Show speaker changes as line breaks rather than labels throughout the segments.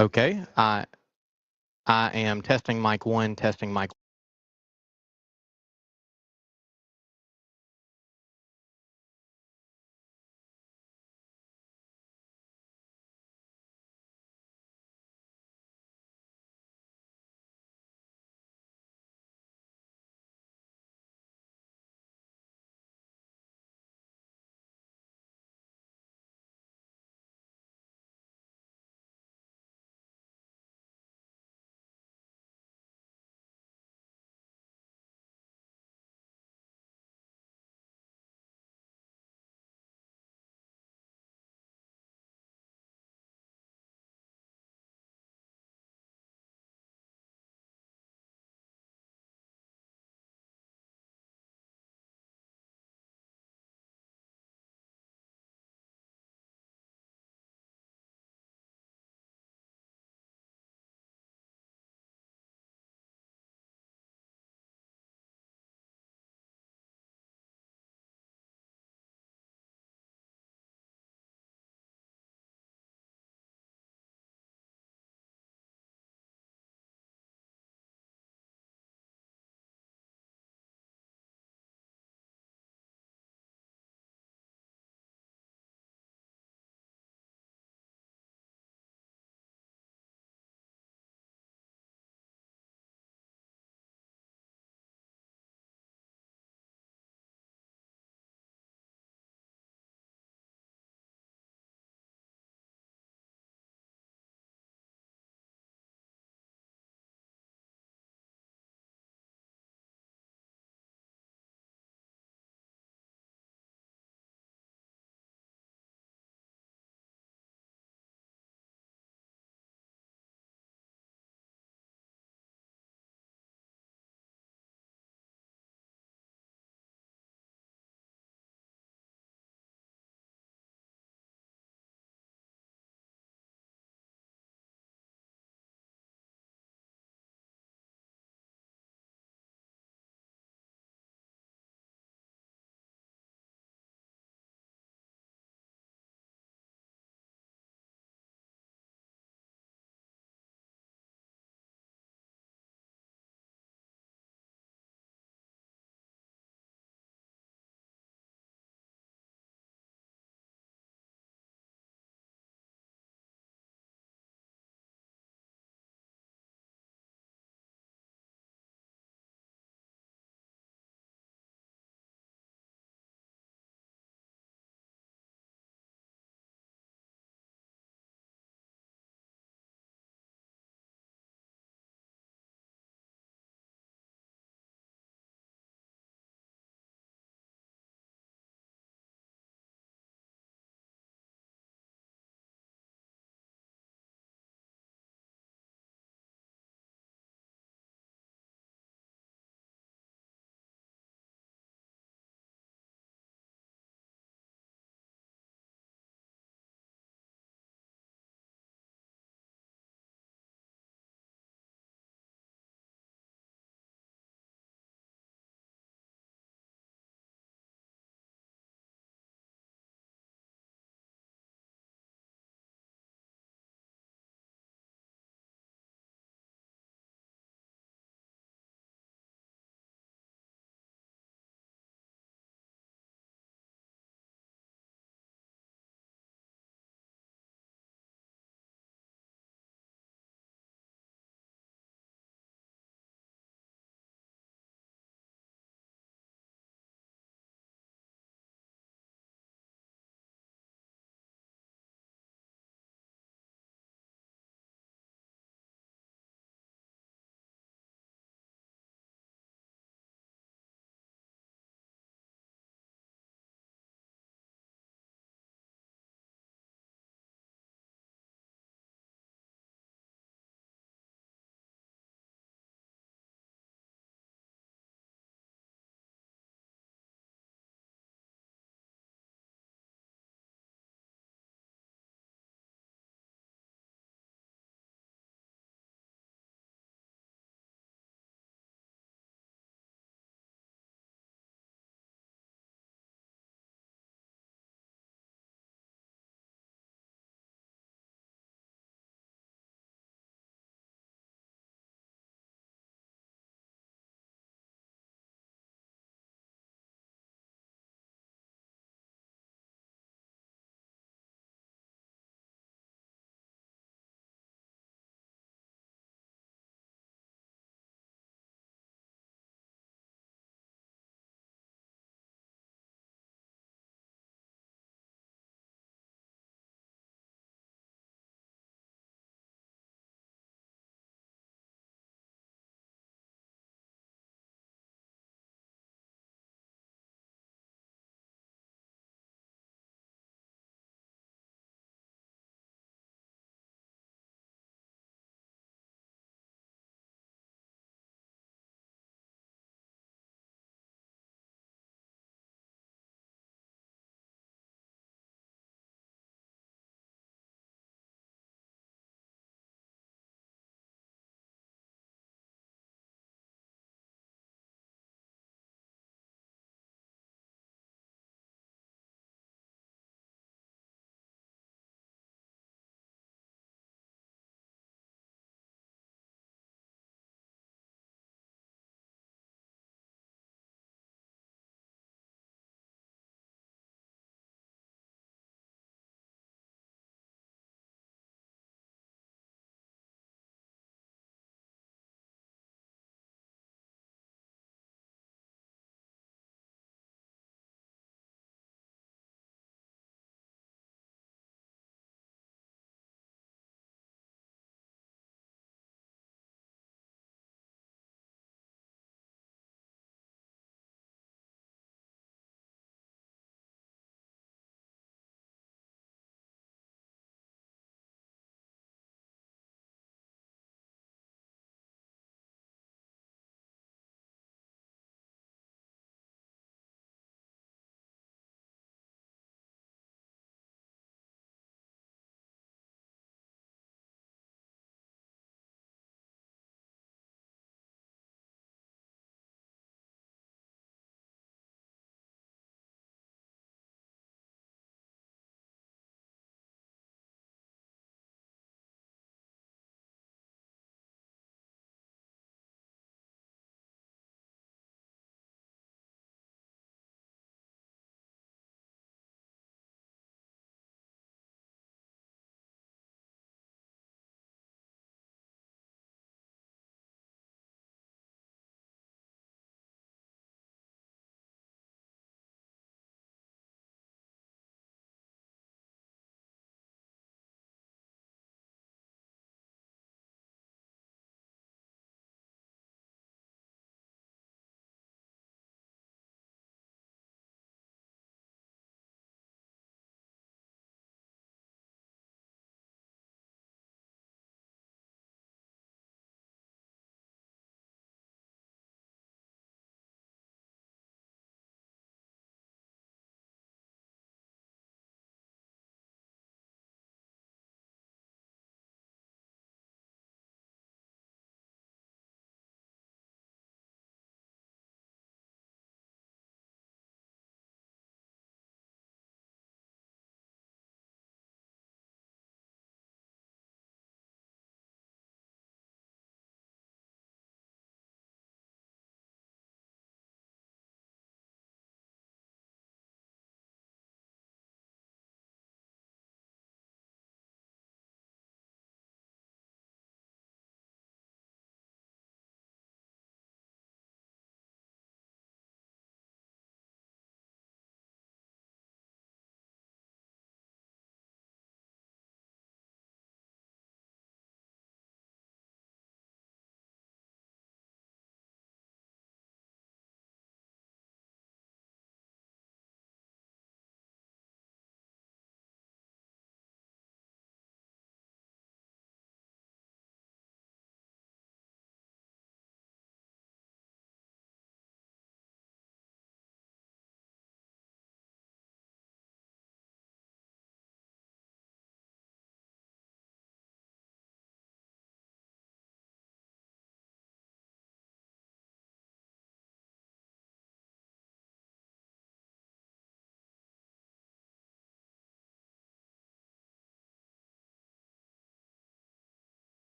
Okay, I am testing mic one, testing mic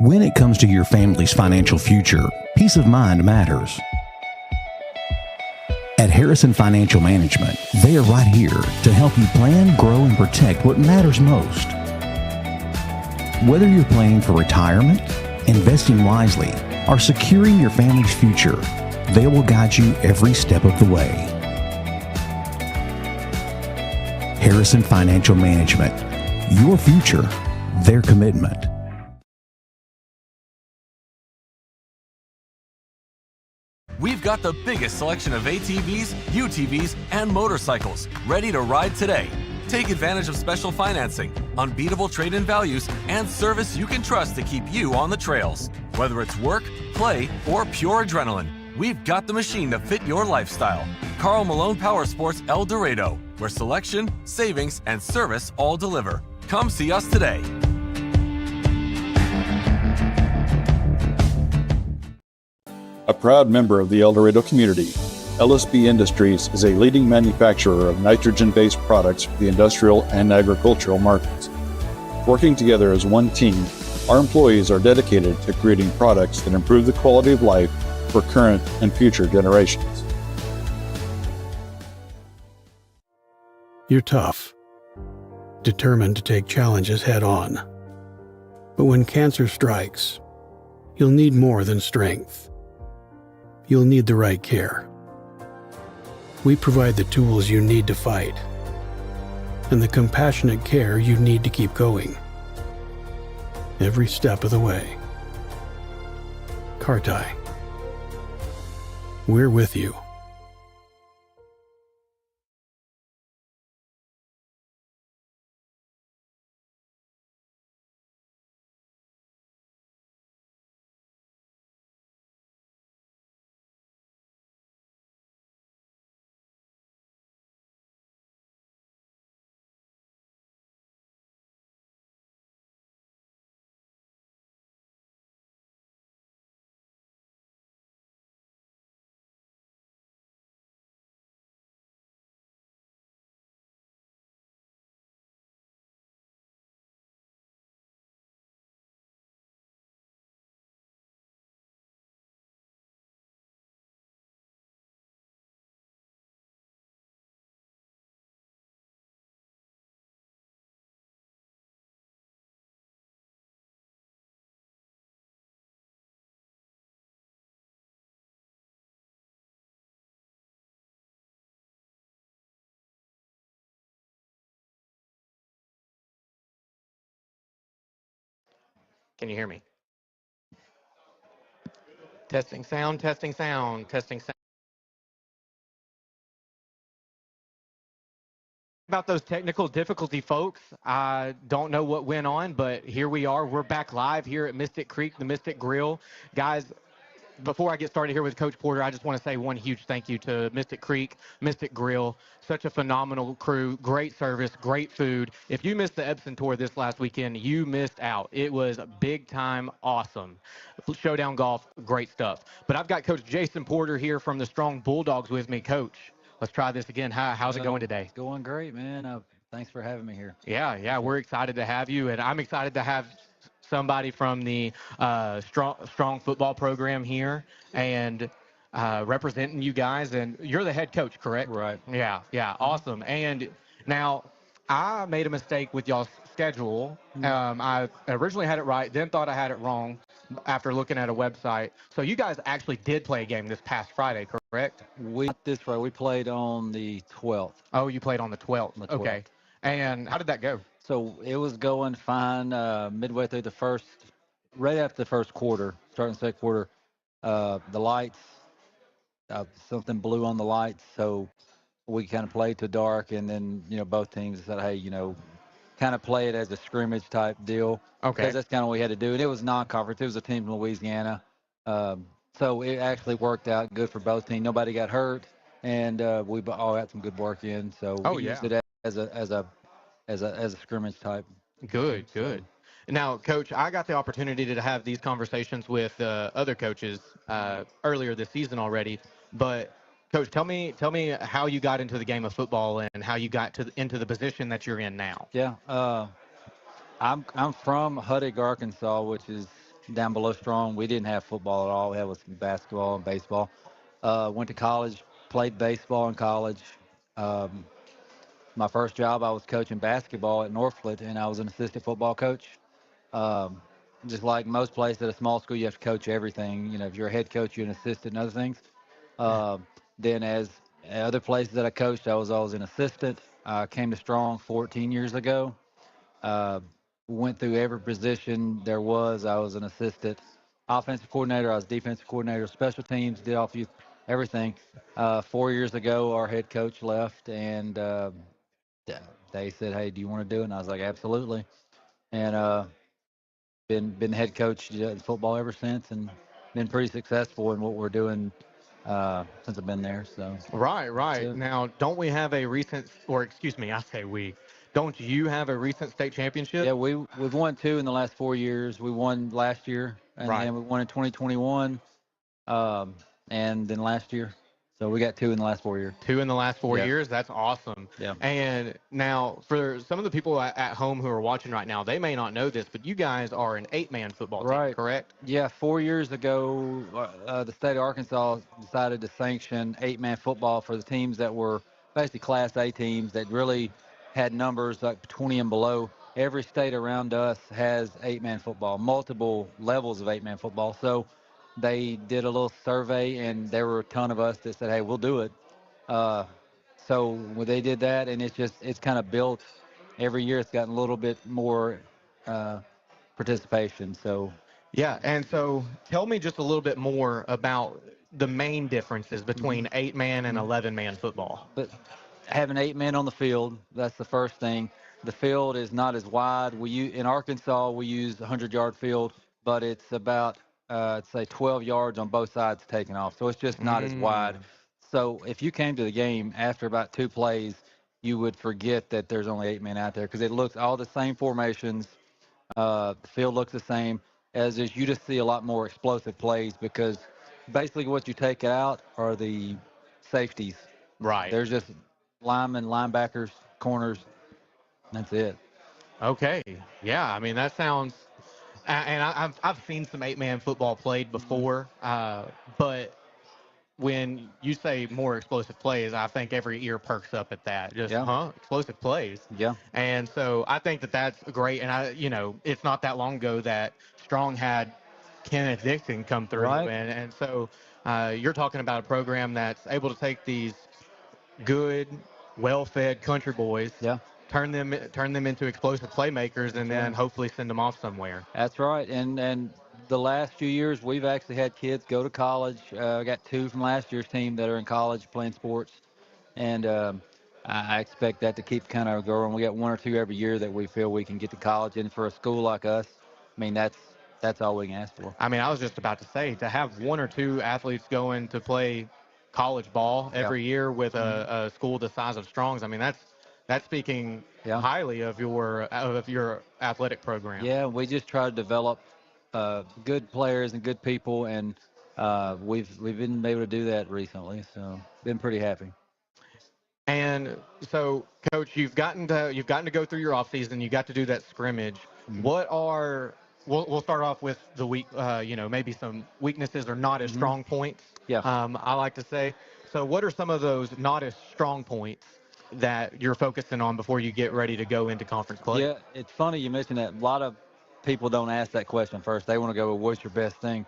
When it comes to your family's financial future, peace of mind matters. At Harrison Financial Management, they are right here to help you plan, grow, and protect what matters most. Whether you're planning for retirement, investing wisely, or securing your family's future, they will guide you every step of the way. Harrison Financial Management, your future, their commitment.
We've got the biggest selection of ATVs, UTVs, and motorcycles ready to ride today. Take advantage of special financing, unbeatable trade-in values, and service you can trust to keep you on the trails. Whether it's work, play, or pure adrenaline, we've got the machine to fit your lifestyle. Carl Malone Power Sports El Dorado, where selection, savings, and service all deliver. Come see us today.
A proud member of the El Dorado community, LSB Industries is a leading manufacturer of nitrogen-based products for the industrial and agricultural markets. Working together as one team, our employees are dedicated to creating products that improve the quality of life for current and future generations.
You're tough, determined to take challenges head on. But when cancer strikes, you'll need more than strength. You'll need the right care. We provide the tools you need to fight and the compassionate care you need to keep going. Every step of the way. Kartai. We're with you.
Can you hear me? Testing sound, testing sound, testing sound. About those technical difficulty, folks. I don't know what went on, but here we are. We're back live here at Mystic Creek, the Mystic Grill. Guys, before I get started here with Coach Porter, I just want to say one huge thank you to Mystic Creek, Mystic Grill. Such a phenomenal crew, great service, great food. If you missed the Epson tour this last weekend, you missed out. It was big time awesome. Showdown golf, great stuff. But I've got Coach Jason Porter here from the Strong Bulldogs with me. Coach, let's try this again. How's it going today?
It's going great, man. Thanks for having me here.
Yeah, we're excited to have you, and I'm excited to have somebody from the strong football program here and representing you guys. And you're the head coach, correct?
Right.
Yeah, awesome. And now I made a mistake with y'all's schedule. I originally had it right, then thought I had it wrong after looking at a website. So you guys actually did play a game this past Friday, correct?
Not this Friday. We played on the 12th.
Oh, you played on the 12th. Okay. And how did that go?
So it was going fine midway through right after the first quarter, starting the second quarter. The lights, something blew on the lights, so we kind of played to dark, and then, both teams said, hey, kind of play it as a scrimmage type deal.
Okay.
Because that's kind of what we had to do. And it was non-conference. It was a team from Louisiana. So it actually worked out good for both teams. Nobody got hurt, and we all had some good work in. So we used it as a scrimmage type.
Good. Now, Coach, I got the opportunity to have these conversations with other coaches earlier this season already. But, Coach, tell me how you got into the game of football and how you got into the position that you're in now.
Yeah. I'm from Huttig, Arkansas, which is down below strong. We didn't have football at all. We had was basketball and baseball. Went to college, played baseball in college. Um, my first job, I was coaching basketball at Northfleet, and I was an assistant football coach. Um, just like most places at a small school, you have to coach everything. You know, if you're a head coach, you're an assistant and other things. Then as other places that I coached, I was always an assistant. I came to Strong 14 years ago. Uh, Went through every position there was. I was an assistant offensive coordinator. I was defensive coordinator, special teams, did all few everything. 4 years ago, our head coach left, and they said, "Hey, do you want to do it?" And I was like, "Absolutely." And been head coach in football ever since, and been pretty successful in what we're doing since I've been there. So
Right,
that's
right.
it.
Now, don't we have a recent, or excuse me, I say we, don't you have a recent state championship?
Yeah, we've won two in the last 4 years. We won last year, and
Right.
then we won in 2021, um, and then last year. So we got two in the last 4 years.
Two in the last four
Yeah,
years. That's awesome.
yeah.
And now, for some of the people at home who are watching right now, they may not know this, but you guys are an 8-man football team,
Right.
correct?
Yeah, 4 years ago, the state of Arkansas decided to sanction 8-man football for the teams that were basically Class A teams that really had numbers like 20 and below. Every state around us has 8-man football, multiple levels of 8-man football. So they did a little survey, and there were a ton of us that said, "Hey, we'll do it." Uh, so when they did that, and it's kind of built every year. It's gotten a little bit more uh, participation. So
Yeah. And so tell me just a little bit more about the main differences between 8-man and 11-man football.
but having 8 men on the field, that's the first thing. The field is not as wide. In Arkansas, we use a 100-yard field, but it's about, say, 12 yards on both sides taking off. So it's just not as wide.
Mm,
So if you came to the game after about 2 plays, you would forget that there's only 8 men out there because it looks all the same formations. The field looks the same as is. You just see a lot more explosive plays because basically what you take out are the safeties.
right.
There's just linemen, linebackers, corners. That's it.
Okay. Yeah. I mean, that sounds. And I've seen some 8-man football played before, but when you say more explosive plays, I think every ear perks up at that. Just,
Yeah,
explosive plays.
yeah,
And so I think that that's great. And it's not that long ago that Strong had Kenneth Dixon come through.
right.
And so you're talking about a program that's able to take these good, well-fed country boys,
Yeah,
turn them into explosive playmakers, and
that's
then
right.
hopefully send them off somewhere.
That's right. And the last few years, we've actually had kids go to college. I got two from last year's team that are in college playing sports, and I expect that to keep kind of growing. We got one or two every year that we feel we can get to college, and for a school like us, I mean that's all we can ask for.
I mean, I was just about to say, to have one or two athletes going to play college ball
Yeah,
every year with a school the size of Strong's. I mean, that's speaking
yeah.
highly of your athletic program.
Yeah, we just try to develop good players and good people, and we've been able to do that recently. So been pretty happy.
And so, Coach, you've gotten to go through your offseason. You got to do that scrimmage.
Mhm.
What are we'll start off with the weak, maybe some weaknesses or not as
Mhm.
strong points.
Yeah.
I like to say. So, what are some of those not as strong points that you're focusing on before you get ready to go into conference play?
Yeah, it's funny you mentioned that. A lot of people don't ask that question first. They want to go, well, what's your best thing?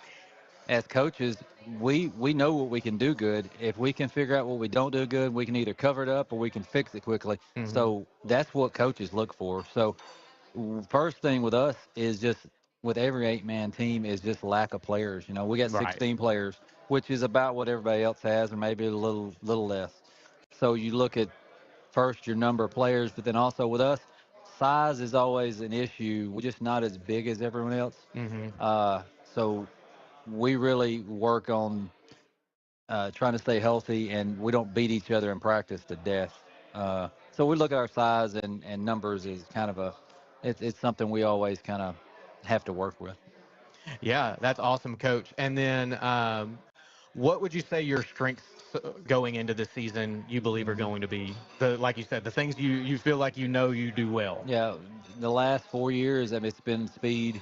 As coaches, we know what we can do good. If we can figure out what we don't do good, we can either cover it up or we can fix it quickly.
Hmm.
So that's what coaches look for. So first thing with us is just with every 8-man team is just lack of players. You know, we got
Right.
16 players, which is about what everybody else has, or maybe a little less. So you look at first your number of players, but then also with us, size is always an issue. We're just not as big as everyone else.
Hmm.
So we really work on trying to stay healthy, and we don't beat each other in practice to death. So we look at our size and numbers as kind of it's something we always kind of have to work with.
Yeah, that's awesome, Coach. And then, what would you say your strengths going into the season you believe are
Mhm.
going to be? Like you said, the things you feel like you do well.
Yeah, the last 4 years, I mean, it's been speed.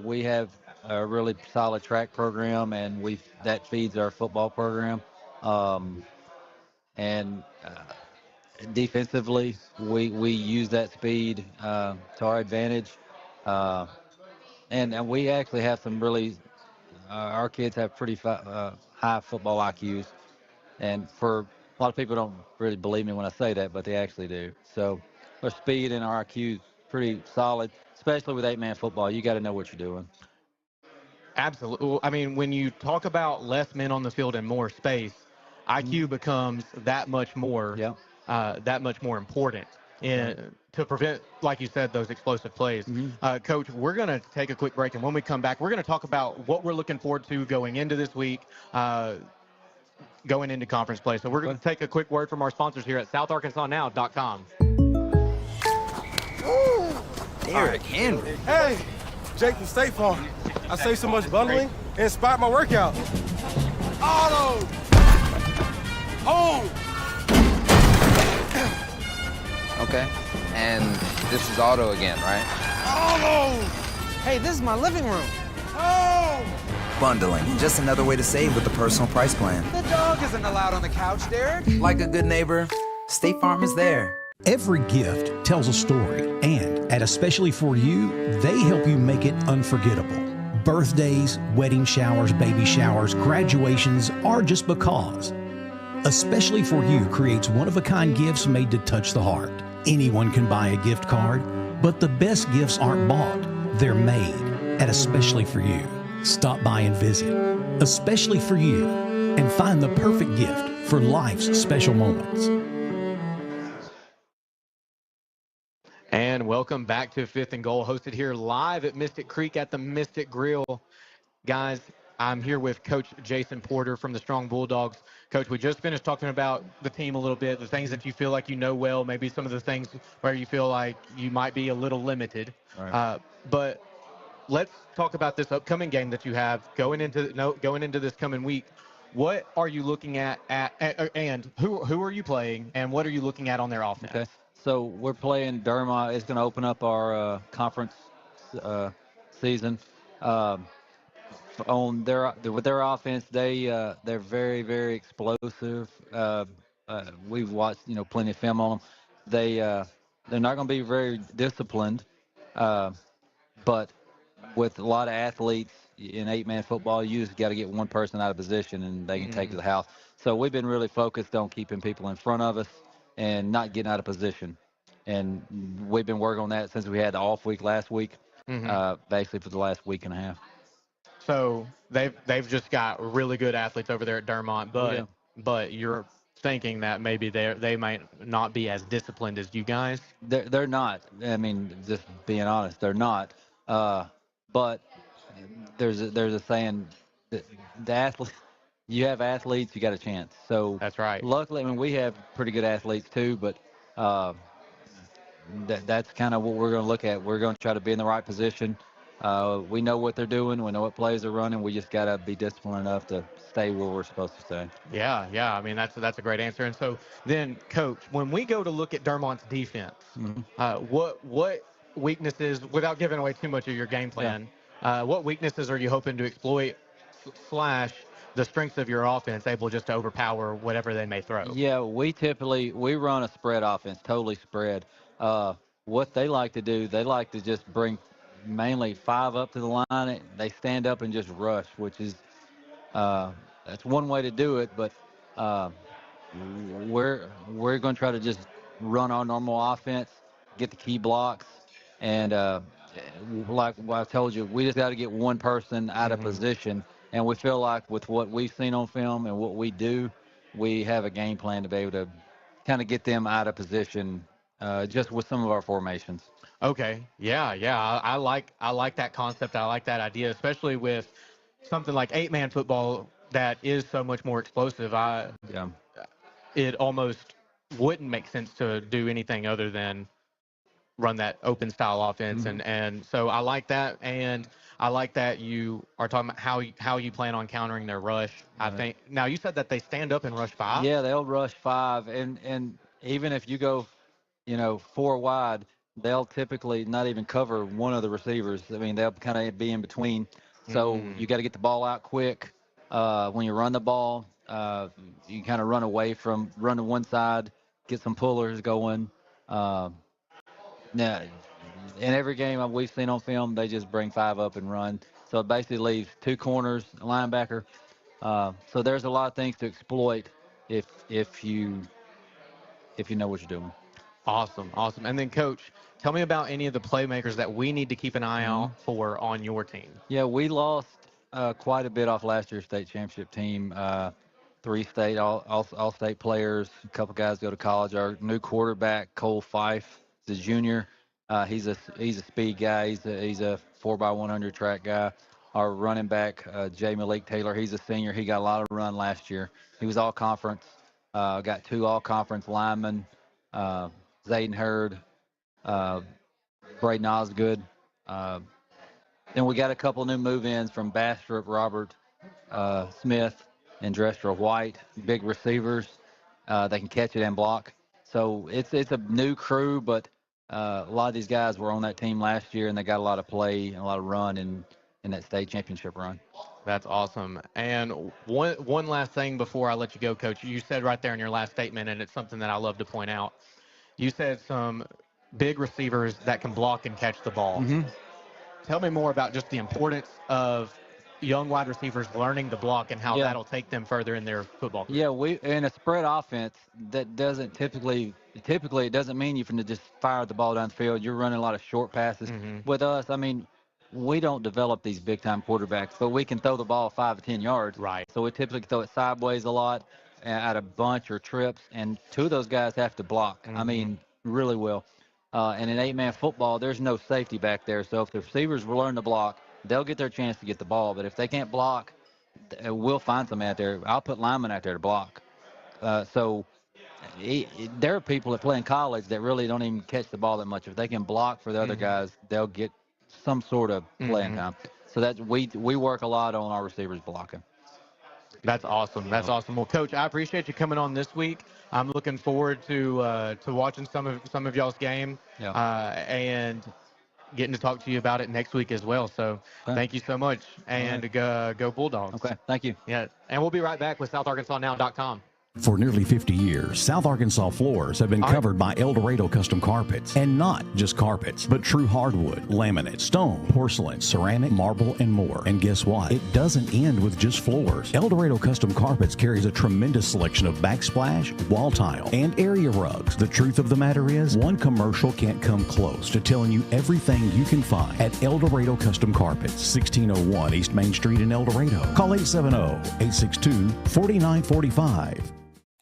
We have a really solid track program, and that feeds our football program. Um, and defensively, we use that speed to our advantage. Uh, and we actually have some really our kids have pretty high football IQs, and for a lot of people don't really believe me when I say that, but they actually do. So our speed and our IQ is pretty solid, especially with 8-man football. You got to know what you're doing.
Absolutely. I mean, when you talk about less men on the field and more space, IQ becomes
Yeah.
that much more important to prevent, like you said, those explosive plays. Coach, we're going to take a quick break, and when we come back, we're going to talk about what we're looking forward to going into this week, going into conference play. So we're going to take a quick word from our sponsors here at SouthArkansasNow.com.
Derrick Henry.
Hey, Jake from State Farm. I saved so much bundling, it inspired my workout. Auto! Home!
Okay. And this is Auto again, right?
Auto!
Hey, this is my living room.
Home!
Bundling, just another way to save with the personal price plan.
The dog isn't allowed on the couch, Derek.
Like a good neighbor, State Farm is there.
Every gift tells a story, and at Especially For You, they help you make it unforgettable. Birthdays, wedding showers, baby showers, graduations, or just because. Especially For You creates one-of-a-kind gifts made to touch the heart. Anyone can buy a gift card, but the best gifts aren't bought. They're made at Especially For You. Stop by and visit Especially For You and find the perfect gift for life's special moments.
And welcome back to Fifth and Goal, hosted here live at Mystic Creek at the Mystic Grill. Guys, I'm here with Coach Jason Porter from the Strong Bulldogs. Coach, we just finished talking about the team a little bit, the things that you feel like you know well, maybe some of the things where you feel like you might be a little limited.
Right.
But let's talk about this upcoming game that you have going into this coming week. What are you looking at and who are you playing, and what are you looking at on their offense?
Okay. So we're playing Derma. It's going to open up our conference season. On with their offense, they're very, very explosive. We've watched plenty of film on them. They're not going to be very disciplined, but with a lot of athletes in 8-man football, you just got to get one person out of position and they can take to the house. So we've been really focused on keeping people in front of us and not getting out of position. And we've been working on that since we had the off week last week, basically for the last week and a half.
So they've just got really good athletes over there at Dermont, but you're thinking that maybe they might not be as disciplined as you guys.
They're not. I mean, just being honest, they're not. But there's a saying that the athlete, you have athletes, you got a chance. So
that's right.
Luckily, I mean, we have pretty good athletes too, but that's kind of what we're going to look at. We're going to try to be in the right position. We know what they're doing. We know what plays they're running. We just got to be disciplined enough to stay where we're supposed to stay.
Yeah. I mean, that's a great answer. And so then, Coach, when we go to look at Dermont's defense, what weaknesses, without giving away too much of your game plan, what weaknesses are you hoping to exploit / the strengths of your offense able just to overpower whatever they may throw?
Yeah, we run a spread offense, totally spread. What they like to do, they like to just bring mainly 5 up to the line. They stand up and just rush, which is that's one way to do it. But we're going to try to just run our normal offense, get the key blocks, and like I told you, we just got to get one person out of position. And we feel like with what we've seen on film and what we do, we have a game plan to be able to kind of get them out of position just with some of our formations.
Okay. Yeah. I like that concept. I like that idea, especially with something like 8-man football that is so much more explosive. It almost wouldn't make sense to do anything other than run that open style offense. And so I like that. And I like that you are talking about how you plan on countering their rush. I think now you said that they stand up and rush 5.
Yeah, they'll rush 5. And even if you go, 4 wide, they'll typically not even cover one of the receivers. I mean, they'll kind of be in between. So you got to get the ball out quick. When you run the ball, you kind of run to one side, get some pullers going. Now, in every game we've seen on film, they just bring 5 up and run. So it basically leaves 2 corners, a linebacker. So there's a lot of things to exploit if you know what you're doing.
Awesome. And then, Coach, tell me about any of the playmakers that we need to keep an eye out for on your team.
Yeah, we lost quite a bit off last year's state championship team. 3 state all state players. A couple guys go to college. Our new quarterback, Cole Fife, is a junior. He's a speed guy. He's a 4x100 track guy. Our running back, J. Malik Taylor, he's a senior. He got a lot of run last year. He was all conference. Got 2 all conference linemen, Zayden Hurd, Braden Osgood. Then we got a couple new move-ins from Bastrop, Robert Smith, and Dresser White, big receivers. They can catch it and block. So it's a new crew, but a lot of these guys were on that team last year, and they got a lot of play and a lot of run in that state championship run.
That's awesome. And one last thing before I let you go, Coach. You said right there in your last statement, and it's something that I love to point out. You said some big receivers that can block and catch the ball. Tell me more about just the importance of young wide receivers learning the block and how that'll take them further in their football career.
Yeah, we in a spread offense that doesn't typically it doesn't mean you can just fire the ball down the field. You're running a lot of short passes. With us, I mean, we don't develop these big time quarterbacks, but we can throw the ball 5 to 10 yards.
Right.
So we typically throw it sideways a lot, out of bunch or trips, and 2 of those guys have to block. I mean, really well. And in 8-man football, there's no safety back there. So if the receivers will learn to block, they'll get their chance to get the ball. But if they can't block, we'll find somebody out there. I'll put linemen out there to block. So there are people that play in college that really don't even catch the ball that much. If they can block for the other guys, they'll get some sort of playing time. So that we work a lot on our receivers blocking.
That's awesome. That's awesome. Well, Coach, I appreciate you coming on this week. I'm looking forward to watching some of y'all's game and getting to talk to you about it next week as well. So thank you so much, and go Bulldogs.
Okay, thank you.
Yeah, and we'll be right back with SouthArkansasNow.com.
For nearly 50 years, South Arkansas floors have been covered by El Dorado Custom Carpets. And not just carpets, but true hardwood, laminate, stone, porcelain, ceramic, marble, and more. And guess what? It doesn't end with just floors. El Dorado Custom Carpets carries a tremendous selection of backsplash, wall tile, and area rugs. The truth of the matter is, one commercial can't come close to telling you everything you can find at El Dorado Custom Carpets, 1601 East Main Street in El Dorado. Call 870-862-4945.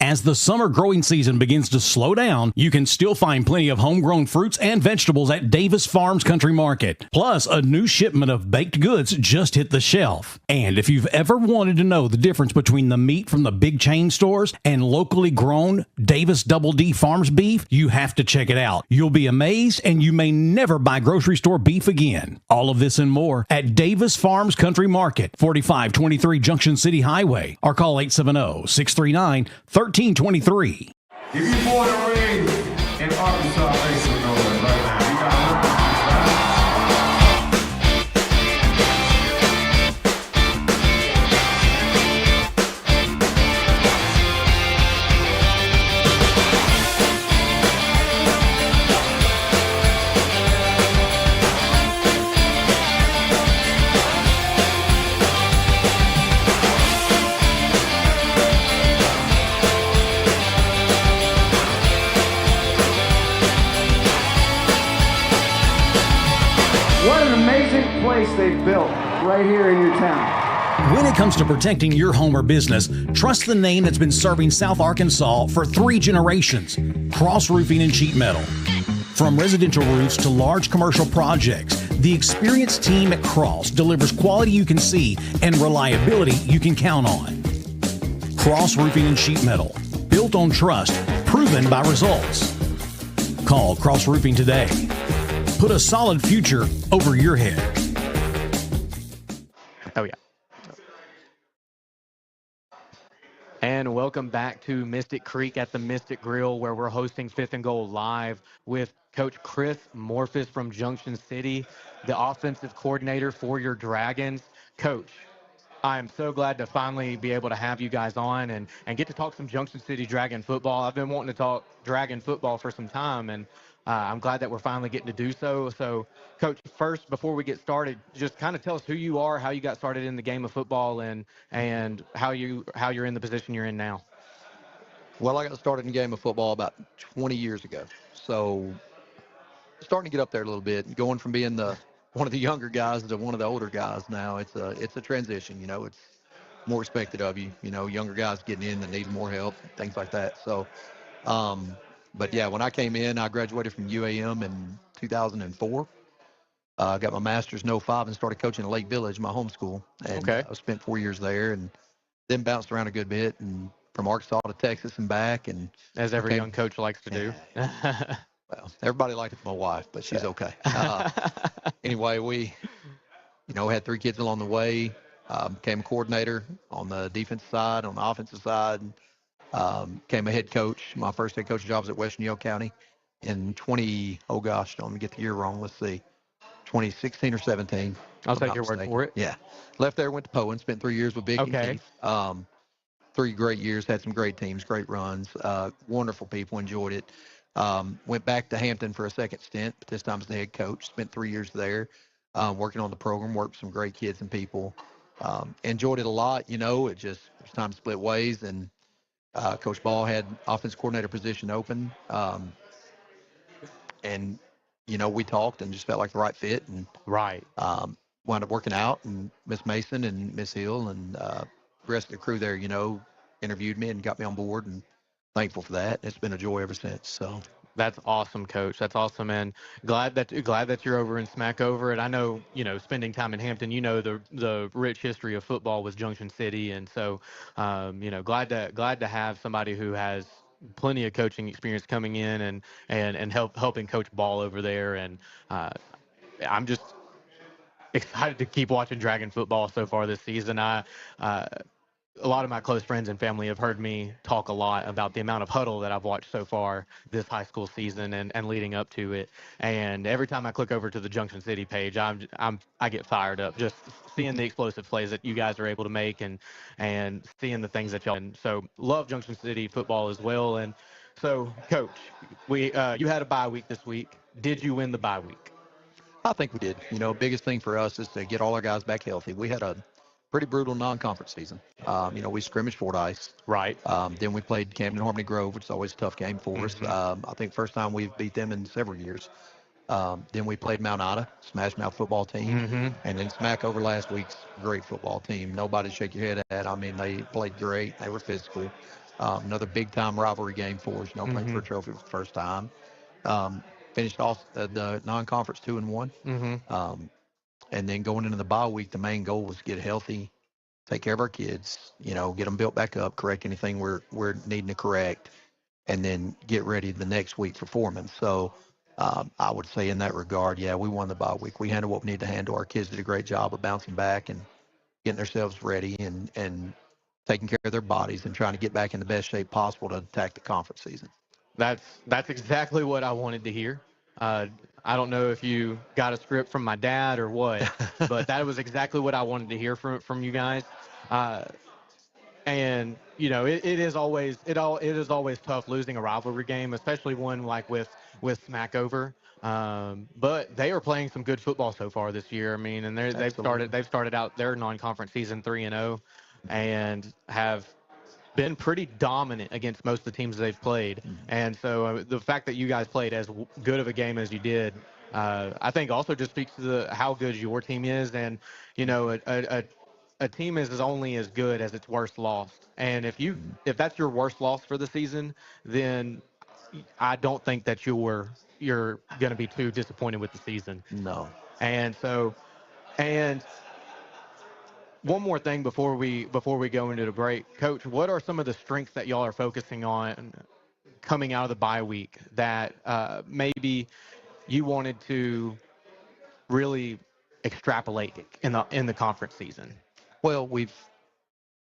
As the summer growing season begins to slow down, you can still find plenty of homegrown fruits and vegetables at Davis Farms Country Market. Plus, a new shipment of baked goods just hit the shelf. And if you've ever wanted to know the difference between the meat from the big chain stores and locally grown Davis Double D Farms beef, you have to check it out. You'll be amazed, and you may never buy grocery store beef again. All of this and more at Davis Farms Country Market, 4523 Junction City Highway, or call 870-639-1323.
If you born and raised in Arkansas, make some noise right now. You got
What an amazing place they've built right here in your town.
When it comes to protecting your home or business, trust the name that's been serving South Arkansas for 3 generations, Cross Roofing and Sheet Metal. From residential roofs to large commercial projects, the experienced team at Cross delivers quality you can see and reliability you can count on. Cross Roofing and Sheet Metal, built on trust, proven by results. Call Cross Roofing today. Put a solid future over your head.
Oh, yeah. And welcome. Welcome back to Mystic Creek at the Mystic Grill, where we're hosting 5th and Goal live with Coach Chris Morphus from Junction City, the offensive coordinator for your Dragons. Coach, I am so glad to finally be able to have you guys on and get to talk some Junction City Dragon football. I've been wanting to talk Dragon football for some time, and I'm glad that we're finally getting to do so. So, Coach, first, before we get started, just kind of tell us who you are, how you got started in the game of football, and how you're in the position you're in now.
Well, I got started in the game of football about 20 years ago. So starting to get up there a little bit, going from being one of the younger guys to one of the older guys now. It's a transition. It's more expected of you. Younger guys getting in that need more help, things like that. So, but yeah, when I came in, I graduated from UAM in 2004. I got my master's in '05 and started coaching at Lake Village, my home school. And
Okay.
I spent 4 years there and then bounced around a good bit and from Arkansas to Texas and back. And
as every young coach likes to do.
Well, everybody liked it for my wife, but she's okay. Anyway, we had 3 kids along the way. Became a coordinator on the defensive side, on the offensive side. Became a head coach. My first head coach job was at Western Yale County in don't get the year wrong. Let's see, 2016 or 17.
I'll take your word for it.
Yeah. Left there, went to Poe and spent 3 years with Vic and Keith. 3 great years, had some great teams, great runs, wonderful people, enjoyed it. Went back to Hampton for a second stint, but this time as the head coach. Spent 3 years there, working on the program, worked with some great kids and people. Enjoyed it a lot. It was time to split ways, and Coach Ball had offense coordinator position open. And, we talked and just felt like the right fit. And
right.
Wound up working out, and Miss Mason and Miss Hill and the rest of the crew there, interviewed me and got me on board, and thankful for that. It's been a joy ever since. So
that's awesome, Coach. That's awesome, and glad that you're over in Smackover. And I know, spending time in Hampton, the rich history of football with Junction City, and so glad to have somebody who has plenty of coaching experience coming in and helping coach Ball over there. And I'm just excited to keep watching Dragon football so far this season. A lot of my close friends and family have heard me talk a lot about the amount of huddle that I've watched so far this high school season and leading up to it. And every time I click over to the Junction City page, I get fired up just seeing the explosive plays that you guys are able to make and seeing the things that y'all. And so love Junction City football as well. And so, Coach, you had a bye week this week. Did you win the bye week?
I think we did. Biggest thing for us is to get all our guys back healthy. We had a pretty brutal non-conference season. We scrimmaged Fordyce.
Right.
Then we played Camden Harmony Grove, which is always a tough game for us. I think first time we've beat them in several years. Then we played Mount Ida, smash mouth football team. And then Smackover last week's great football team. Nobody to shake your head at. I mean, they played great. They were physical. Another big-time rivalry game for us, playing for a trophy for the first time. Finished off the non-conference 2-1. And then going into the bye week, the main goal was to get healthy, take care of our kids, get them built back up, correct anything we're needing to correct, and then get ready the next week for Foreman. So I would say in that regard, yeah, we won the bye week. We handled what we needed to handle. Our kids did a great job of bouncing back and getting themselves ready and taking care of their bodies and trying to get back in the best shape possible to attack the conference season.
That's exactly what I wanted to hear. I don't know if you got a script from my dad or what, but that was exactly what I wanted to hear from you guys. And it is always tough losing a rivalry game, especially one like with Smackover. But they are playing some good football so far this year. I mean, and they've started out their non-conference season 3-0, and have been pretty dominant against most of the teams they've played. And so the fact that you guys played as good of a game as you did, I think also just speaks to how good your team is. And, a team is only as good as its worst loss. And if that's your worst loss for the season, then I don't think that you're going to be too disappointed with the season.
No.
And so, one more thing before we go into the break, Coach, what are some of the strengths that y'all are focusing on coming out of the bye week that maybe you wanted to really extrapolate in the conference season?
Well,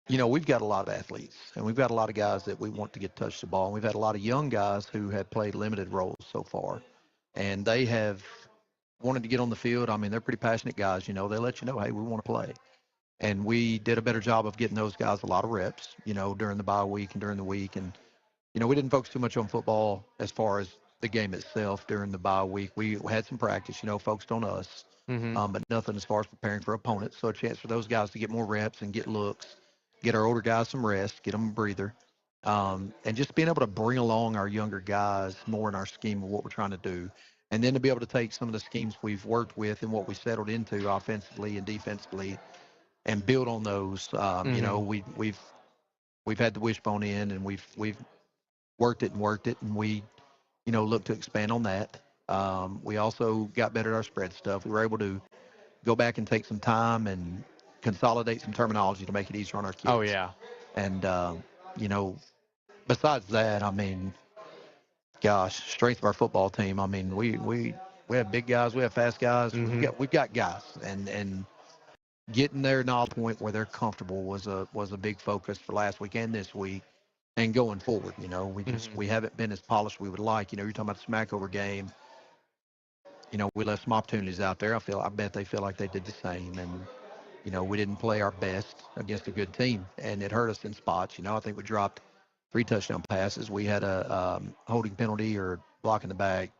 we've got a lot of athletes, and we've got a lot of guys that we want to get touch the ball. And we've had a lot of young guys who have played limited roles so far, and they have wanted to get on the field. I mean, they're pretty passionate guys. They let you know, hey, we want to play. And we did a better job of getting those guys a lot of reps, during the bye week and during the week. And, we didn't focus too much on football as far as the game itself during the bye week. We had some practice, focused on us, but nothing as far as preparing for opponents. So a chance for those guys to get more reps and get looks, get our older guys some rest, get them a breather, and just being able to bring along our younger guys more in our scheme of what we're trying to do. And then to be able to take some of the schemes we've worked with and what we settled into offensively and defensively and build on those. We've had the wishbone in, and we've worked it, and we look to expand on that. We also got better at our spread stuff. We were able to go back and take some time and consolidate some terminology to make it easier on our kids.
Oh yeah.
And besides that, I mean, gosh, strength of our football team. I mean, we have big guys, we have fast guys, we've got guys, and getting their knowledge point where they're comfortable was a big focus for last week and this week, and going forward. We haven't been as polished as we would like. You're talking about the Smackover game. We left some opportunities out there. I bet they feel like they did the same, and we didn't play our best against a good team, and it hurt us in spots. I think we dropped 3 touchdown passes. We had a holding penalty or block in the bag,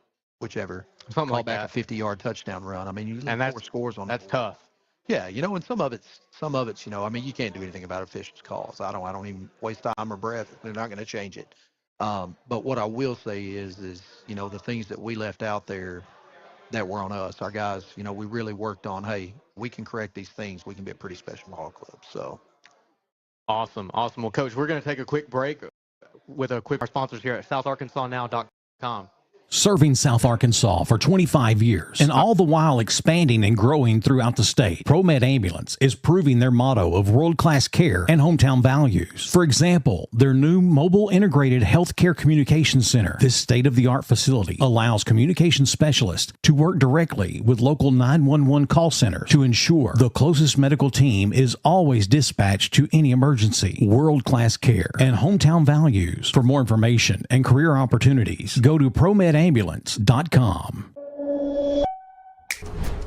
whichever.
Something
call
like
back
that.
a 50-yard touchdown run. I mean, you
And
look 4 scores on
that's
the board.
tough.
Yeah, and some of it's, I mean, you can't do anything about officials' calls. I don't even waste time or breath. They're not going to change it. But what I will say is the things that we left out there that were on us, our guys, we really worked on, hey, we can correct these things. We can be a pretty special ball club. So
Awesome. Well, Coach, we're going to take a quick break with our sponsors here at SouthArkansasNow.com.
Serving South Arkansas for 25 years, and all the while expanding and growing throughout the state. ProMed Ambulance is proving their motto of world-class care and hometown values. For example, their new mobile integrated healthcare communications center. This state-of-the-art facility allows communication specialists to work directly with local 911 call centers to ensure the closest medical team is always dispatched to any emergency. World-class care and hometown values. For more information and career opportunities, go to ProMedAmbulance.com.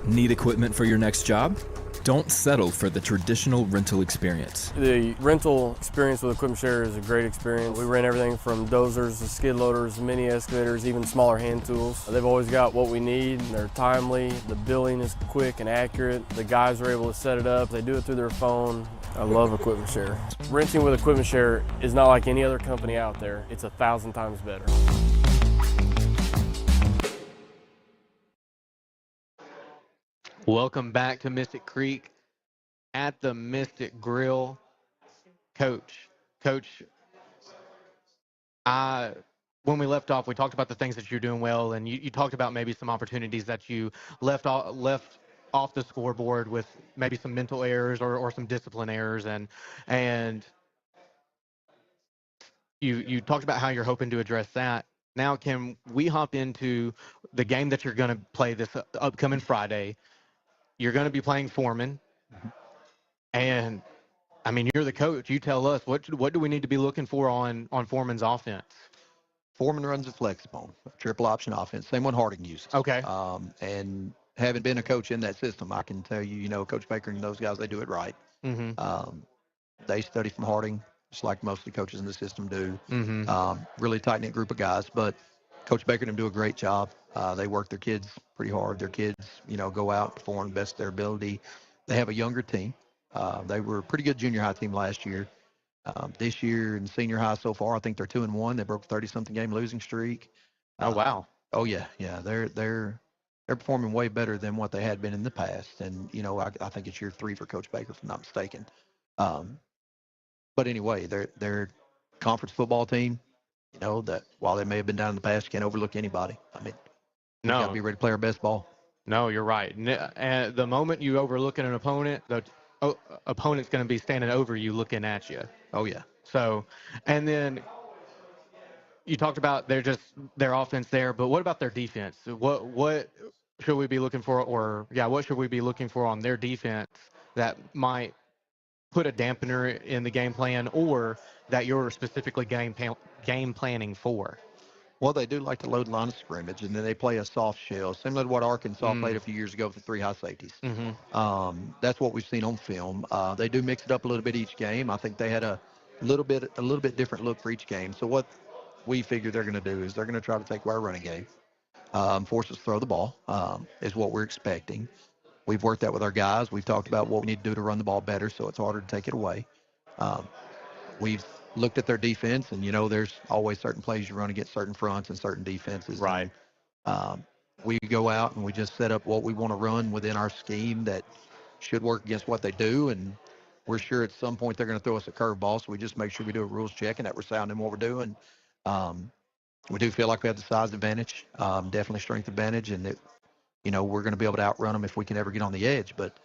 Need equipment for your next job? Don't settle for the traditional rental experience.
The rental experience with Equipment Share is a great experience. We rent everything from dozers to skid loaders, mini excavators, even smaller hand tools. They've always got what we need. They're timely. The billing is quick and accurate. The guys are able to set it up. They do it through their phone. I love Equipment Share. Renting with Equipment Share is not like any other company out there. It's 1,000 times better.
Welcome back to Mystic Creek at the Mystic Grill. Coach, when we left off, we talked about the things that you're doing well, and you talked about maybe some opportunities that you left off the scoreboard with maybe some mental errors or some discipline errors, and you talked about how you're hoping to address that. Now, can we hop into the game that you're going to play this upcoming Friday? You're going to be playing Foreman, and I mean, you're the coach. You tell us what do we need to be looking for on Foreman's offense?
Foreman runs a flex bone, triple option offense, same one Harding uses.
Okay.
And having been a coach in that system, I can tell you, Coach Baker and those guys, they do it right.
Mm-hmm.
They study from Harding, just like most of the coaches in the system do.
Mm-hmm.
Really tight-knit group of guys, but Coach Baker and them do a great job. They work their kids pretty hard. Their kids, go out and perform the best of their ability. They have a younger team. They were a pretty good junior high team last year. This year in senior high so far, I think they're 2-1. They broke a 30-something game losing streak.
Oh wow.
Oh yeah. They're performing way better than what they had been in the past. And I think it's year 3 for Coach Baker, if I'm not mistaken. But anyway, they're conference football team. That while they may have been down in the past, you can't overlook anybody. I mean, you got to be ready to play our best ball.
No, you're right. And the moment you overlook an opponent, the opponent's going to be standing over you, looking at you.
Oh yeah.
So, and then you talked about their offense there, but what about their defense? What should we be looking for, what should we be looking for on their defense that might put a dampener in the game plan, or that you're specifically game planning for?
Well, they do like to load line of scrimmage, and then they play a soft shell, similar to what Arkansas played a few years ago with the 3 high safeties. That's what we've seen on film. They do mix it up a little bit each game. I think they had a little bit different look for each game. So what we figure they're going to do is they're going to try to take away our running game, force us to throw the ball, is what we're expecting. We've worked that with our guys. We've talked about what we need to do to run the ball better, so it's harder to take it away. We've looked at their defense, and, there's always certain plays you run against certain fronts and certain defenses.
Right.
And, we go out and we just set up what we want to run within our scheme that should work against what they do, and we're sure at some point they're going to throw us a curveball, so we just make sure we do a rules check and that we're sound in what we're doing. We do feel like we have the size advantage, definitely strength advantage, and that, we're going to be able to outrun them if we can ever get on the edge. But,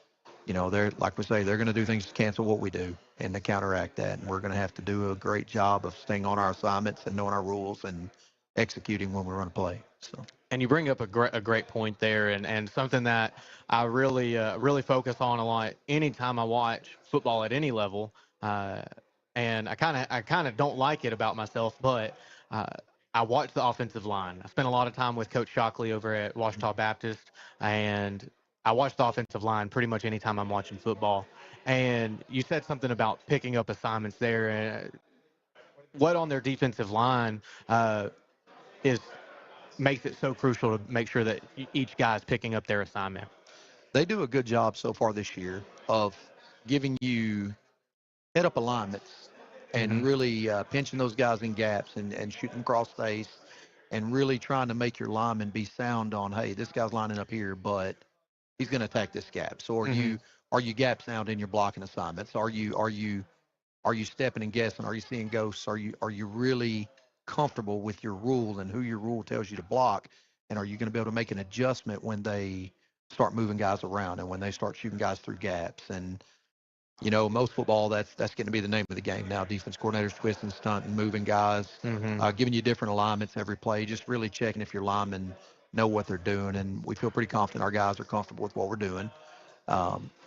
they're, like we say, they're going to do things to cancel what we do and to counteract that. And we're going to have to do a great job of staying on our assignments and knowing our rules and executing when we run a play. So.
And you bring up a great point there, and something that I really focus on a lot anytime I watch football at any level. And I kind of don't like it about myself, but I watch the offensive line. I spent a lot of time with Coach Shockley over at Washita Baptist, and I watch the offensive line pretty much anytime I'm watching football. And you said something about picking up assignments there. And what on their defensive line makes it so crucial to make sure that each guy is picking up their assignment?
They do a good job so far this year of giving you head-up alignments and really pinching those guys in gaps and shooting cross face and really trying to make your lineman be sound on, hey, this guy's lining up here, but he's going to attack this gap. So are you gap sound in your blocking assignments? Are you stepping and guessing? Are you seeing ghosts? Are you really comfortable with your rule and who your rule tells you to block? And are you going to be able to make an adjustment when they start moving guys around and when they start shooting guys through gaps? And most football, that's going to be the name of the game now. Defense coordinators twisting, stunting, moving guys, giving you different alignments every play, just really checking if your linemen know what they're doing. And we feel pretty confident our guys are comfortable with what we're doing.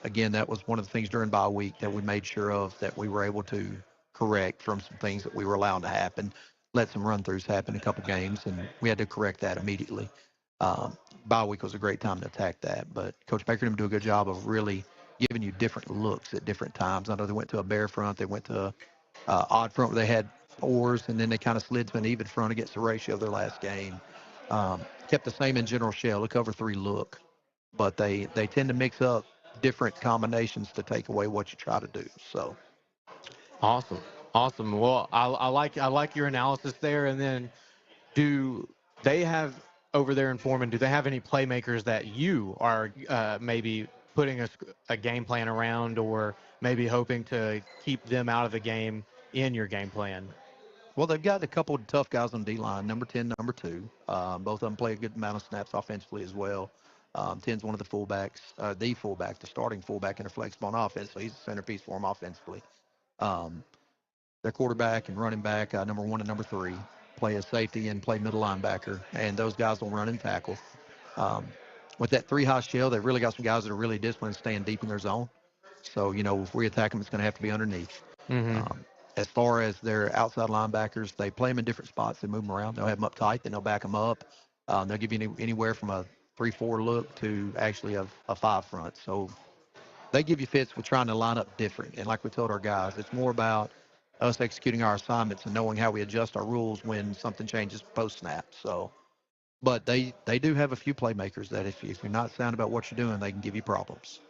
Again, that was one of the things during bye week that we made sure of, that we were able to correct from some things that we were allowing to happen. Let some run-throughs happen in a couple games, and we had to correct that immediately. Bye week was a great time to attack that. But Coach Baker and him do a good job of really giving you different looks at different times. I know they went to a bare front. They went to a odd front where they had 4s, and then they kind of slid to an even front against the ratio of their last game. Kept the same in general shell, a cover 3 look. But they tend to mix up different combinations to take away what you try to do. So.
Awesome. Well, I like your analysis there. And then, do they have over there in Foreman? Do they have any playmakers that you are maybe putting a game plan around, or maybe hoping to keep them out of the game in your game plan?
Well, they've got a couple of tough guys on D-line, number 10, number 2. Both of them play a good amount of snaps offensively as well. 10's one of the fullbacks, the starting fullback in a flexible on offense, so he's a centerpiece for them offensively. Their quarterback and running back, number 1 and number 3, play as safety and play middle linebacker, and those guys will run and tackle. With that 3 high shell, they've really got some guys that are really disciplined, staying deep in their zone. So, if we attack them, it's going to have to be underneath. As far as their outside linebackers, they play them in different spots. They move them around. They'll have them up tight, then they'll back them up. They'll give you anywhere from a 3-4 look to actually a 5 front. So they give you fits with trying to line up different. And like we told our guys, it's more about us executing our assignments and knowing how we adjust our rules when something changes post-snap. So, but they do have a few playmakers that if you're not sound about what you're doing, they can give you problems.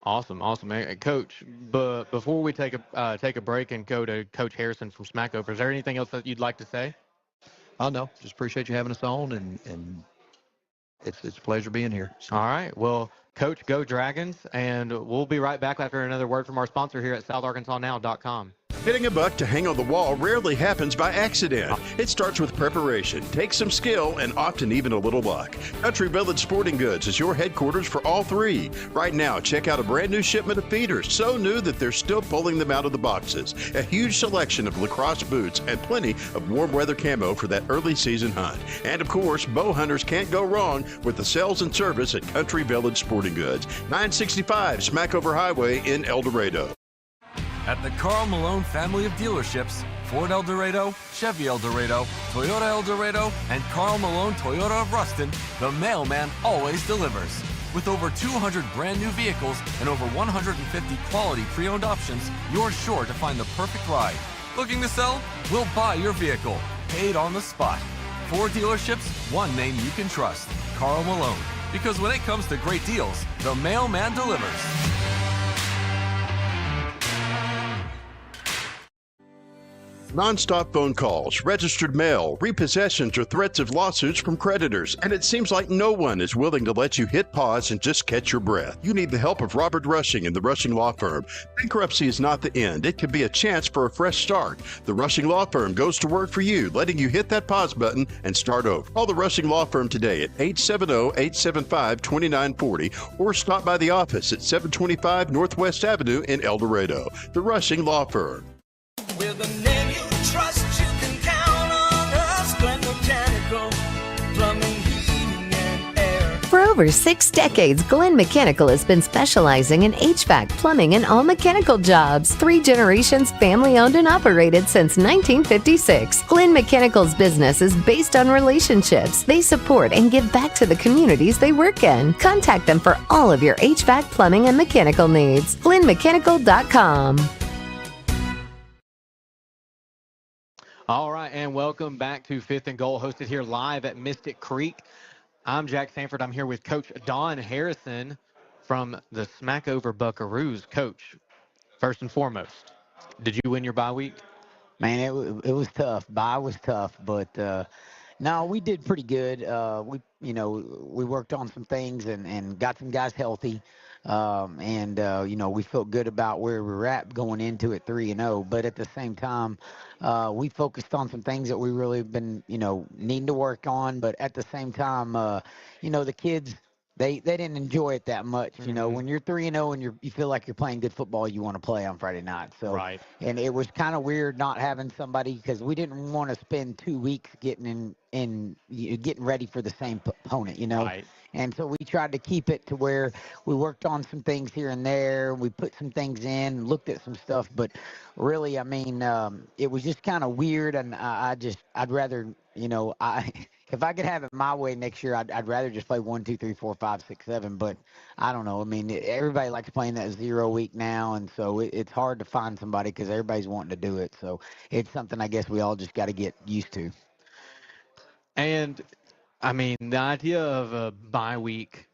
Awesome. Hey, Coach, but before we take a break and go to Coach Harrison from Smackover, is there anything else that you'd like to say?
No, just appreciate you having us on, and it's a pleasure being here. So.
All right. Well, Coach, go Dragons, and we'll be right back after another word from our sponsor here at SouthArkansasNow.com.
Hitting a buck to hang on the wall rarely happens by accident. It starts with preparation, takes some skill, and often even a little luck. Country Village Sporting Goods is your headquarters for all 3. Right now, check out a brand new shipment of feeders, so new that they're still pulling them out of the boxes. A huge selection of lacrosse boots and plenty of warm weather camo for that early season hunt. And of course, bow hunters can't go wrong with the sales and service at Country Village Sporting Goods, 965 Smackover Highway in El Dorado.
At the Carl Malone family of dealerships, Ford El Dorado, Chevy El Dorado, Toyota El Dorado, and Carl Malone Toyota of Ruston, the mailman always delivers. With over 200 brand new vehicles and over 150 quality pre-owned options, you're sure to find the perfect ride. Looking to sell? We'll buy your vehicle, paid on the spot. 4 dealerships, one name you can trust, Carl Malone. Because when it comes to great deals, the mailman delivers.
Non-stop phone calls, registered mail, repossessions, or threats of lawsuits from creditors, and it seems like no one is willing to let you hit pause and just catch your breath. You need the help of Robert Rushing and the Rushing Law Firm. Bankruptcy is not the end. It can be a chance for a fresh start. The Rushing Law Firm goes to work for you, letting you hit that pause button and start over. Call the Rushing Law Firm today at 870-875-2940 or stop by the office at 725 Northwest Avenue in El Dorado. The Rushing Law Firm.
With a name you trust, you can count on us. Glen Mechanical, plumbing, heating, and air.
For over 6 decades, Glen Mechanical has been specializing in HVAC, plumbing, and all mechanical jobs. 3 generations family-owned and operated since 1956. Glen Mechanical's business is based on relationships. They support and give back to the communities they work in. Contact them for all of your HVAC, plumbing, and mechanical needs. GlenMechanical.com.
All right, and welcome back to Fifth and Goal, hosted here live at Mystic Creek. I'm Jax Sanford. I'm here with Coach Don Harrison from the Smackover Buckaroos. Coach, first and foremost, did you win your bye week?
Man, it was tough. Bye was tough, but no, we did pretty good. We worked on some things and got some guys healthy. We felt good about where we were at going into it 3-0. But at the same time, we focused on some things that we really been, needing to work on. But at the same time, the kids, they didn't enjoy it that much. When you're 3-0 and you feel like you're playing good football, you want to play on Friday night. So,
right.
And it was kind of weird not having somebody, because we didn't want to spend 2 weeks getting ready for the same opponent,
Right.
And so we tried to keep it to where we worked on some things here and there. We put some things in, looked at some stuff, but really, it was just kind of weird. And I'd rather, if I could have it my way next year, I'd rather just play 1, 2, 3, 4, 5, 6, 7. But I don't know. Everybody likes playing that 0 week now, and so it's hard to find somebody because everybody's wanting to do it. So it's something I guess we all just got to get used to.
And the idea of a bye week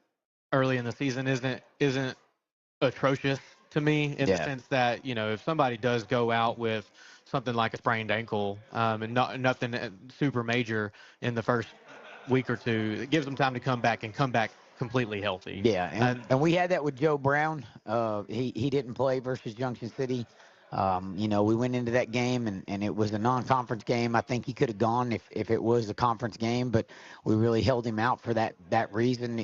early in the season isn't atrocious to me in the sense that, if somebody does go out with something like a sprained ankle and nothing super major in the first week or two, it gives them time to come back completely healthy.
Yeah, and we had that with Joe Brown. He didn't play versus Junction City. We went into that game and it was a non-conference game. I think he could have gone if it was a conference game, but we really held him out for that reason.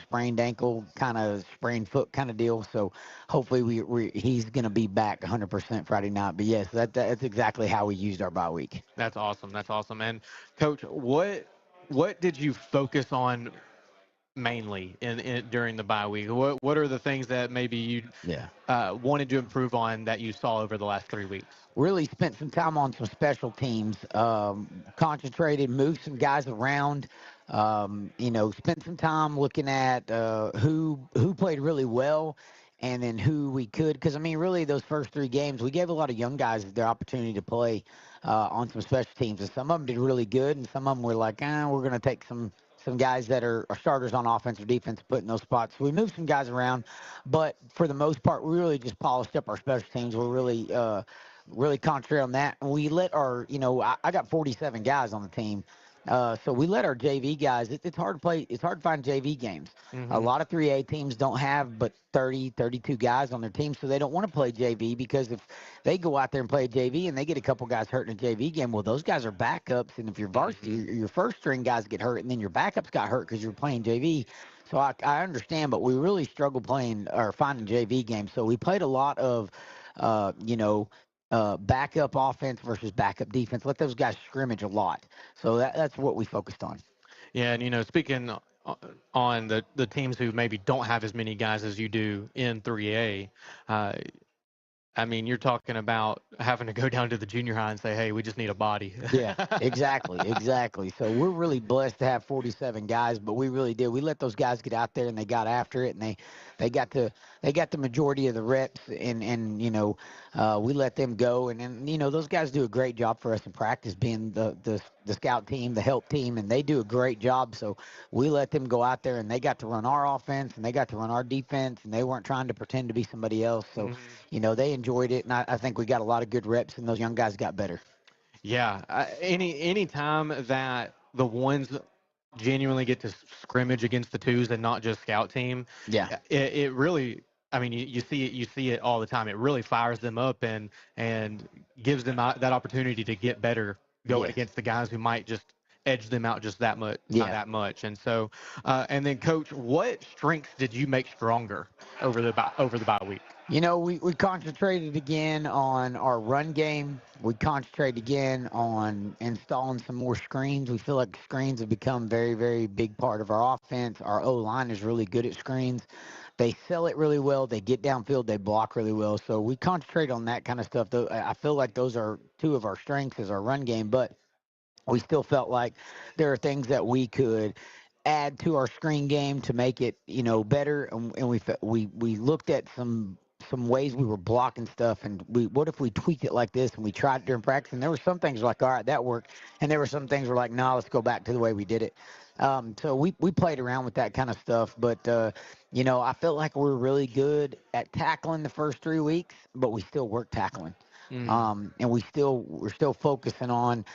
Sprained ankle, kind of sprained foot kind of deal. So hopefully he's going to be back 100% Friday night. But yes, that's exactly how we used our bye week.
That's awesome. And Coach, what did you focus on mainly during the bye week? What are the things that maybe you wanted to improve on that you saw over the last 3 weeks?
Really spent some time on some special teams, concentrated, moved some guys around, spent some time looking at who played really well and then who we could. Because, really those first 3 games, we gave a lot of young guys their opportunity to play on some special teams. And some of them did really good, and some of them were like, we're going to take some guys that are starters on offense or defense, put in those spots. So we moved some guys around, but for the most part, we really just polished up our special teams. We're really concentrated on that. And we let our, I got 47 guys on the team. So we let our JV guys, it's hard to play. It's hard to find JV games.
Mm-hmm.
A lot of 3A teams don't have but 30, 32 guys on their team, so they don't want to play JV, because if they go out there and play a JV and they get a couple guys hurt in a JV game, well, those guys are backups. And if your varsity, your first string guys get hurt and then your backups got hurt because you're playing JV. So I understand, but we really struggle playing or finding JV games. So we played a lot of, backup offense versus backup defense. Let those guys scrimmage a lot. So that's what we focused on.
Yeah, and speaking on the teams who maybe don't have as many guys as you do in 3A, I mean, you're talking about having to go down to the junior high and say, hey, we just need a body.
Yeah, exactly. So we're really blessed to have 47 guys, but we really did. We let those guys get out there and they got after it, and they got the majority of the reps, and we let them go, and those guys do a great job for us in practice, being the scout team, the help team, and they do a great job. So we let them go out there and they got to run our offense and they got to run our defense, and they weren't trying to pretend to be somebody else. So they enjoyed it, and I think we got a lot of good reps, and those young guys got better.
Yeah, any time that the ones genuinely get to scrimmage against the twos and not just scout team,
Yeah.
it really, I mean, you see it all the time. It really fires them up and gives them that opportunity to get better going
Yes.
against the guys who might just edge them out just that much, not
Yeah.
that much. And so, and then coach, what strengths did you make stronger over the bye week?
We concentrated again on our run game. We concentrated again on installing some more screens. We feel like screens have become very, very big part of our offense. Our O-line is really good at screens. They sell it really well. They get downfield. They block really well. So we concentrate on that kind of stuff. I feel like those are two of our strengths is our run game, but we still felt like there are things that we could add to our screen game to make it, better. And we looked at some ways we were blocking stuff, and what if we tweaked it like this, and we tried it during practice, and there were some things like, all right, that worked, and there were some things were like, no, let's go back to the way we did it. So we played around with that kind of stuff, but I felt like we were really good at tackling the first 3 weeks, but we still work tackling. And we're still focusing on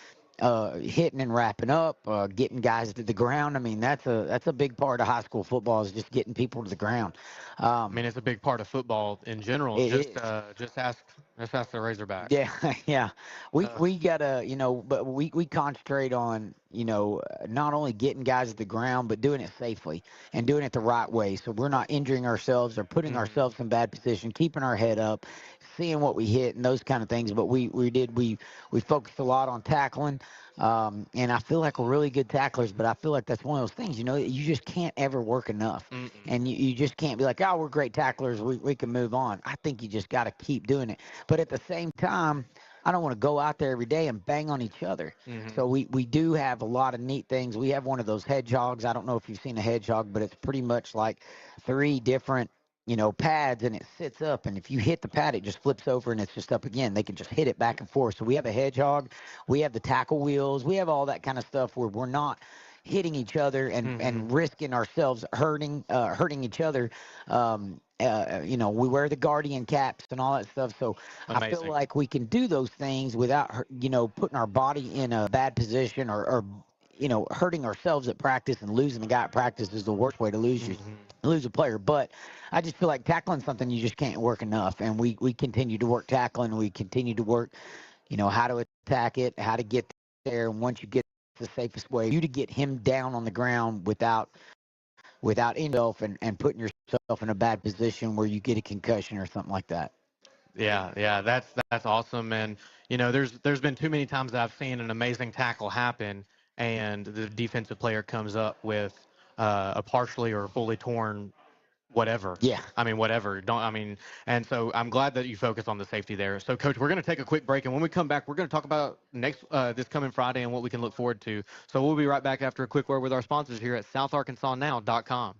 hitting and wrapping up, getting guys to the ground. I mean, that's a big part of high school football is just getting people to the ground.
I mean, it's a big part of football in general. Just ask the Razorbacks.
Yeah, yeah. We gotta, but we concentrate on, not only getting guys at the ground, but doing it safely and doing it the right way. So we're not injuring ourselves or putting ourselves in bad position, keeping our head up, seeing what we hit and those kind of things. But we focused a lot on tackling. And I feel like we're really good tacklers, but I feel like that's one of those things, you just can't ever work enough. And you just can't be like, oh, we're great tacklers, we can move on. I think you just got to keep doing it. But at the same time, I don't want to go out there every day and bang on each other. So we do have a lot of neat things. We have one of those hedgehogs. I don't know if you've seen a hedgehog, but it's pretty much like 3 different pads, and it sits up, and if you hit the pad, it just flips over and it's just up again. They can just hit it back and forth. So we have a hedgehog, we have the tackle wheels, we have all that kind of stuff where we're not hitting each other and risking ourselves hurting each other. We wear the guardian caps and all that stuff. So I feel like we can do those things without, putting our body in a bad position or hurting ourselves at practice, and losing the guy at practice is the worst way to lose a player. But I just feel like tackling something you just can't work enough, and we continue to work tackling. We continue to work, how to attack it, how to get there, and once you get the safest way you to get him down on the ground without yourself and putting yourself in a bad position where you get a concussion or something like that.
Yeah, that's awesome. And there's been too many times that I've seen an amazing tackle happen, and the defensive player comes up with a partially or fully torn whatever.
Yeah.
I mean, whatever. And so I'm glad that you focus on the safety there. So, Coach, we're going to take a quick break, and when we come back, we're going to talk about this coming Friday and what we can look forward to. So we'll be right back after a quick word with our sponsors here at SouthArkansasNow.com.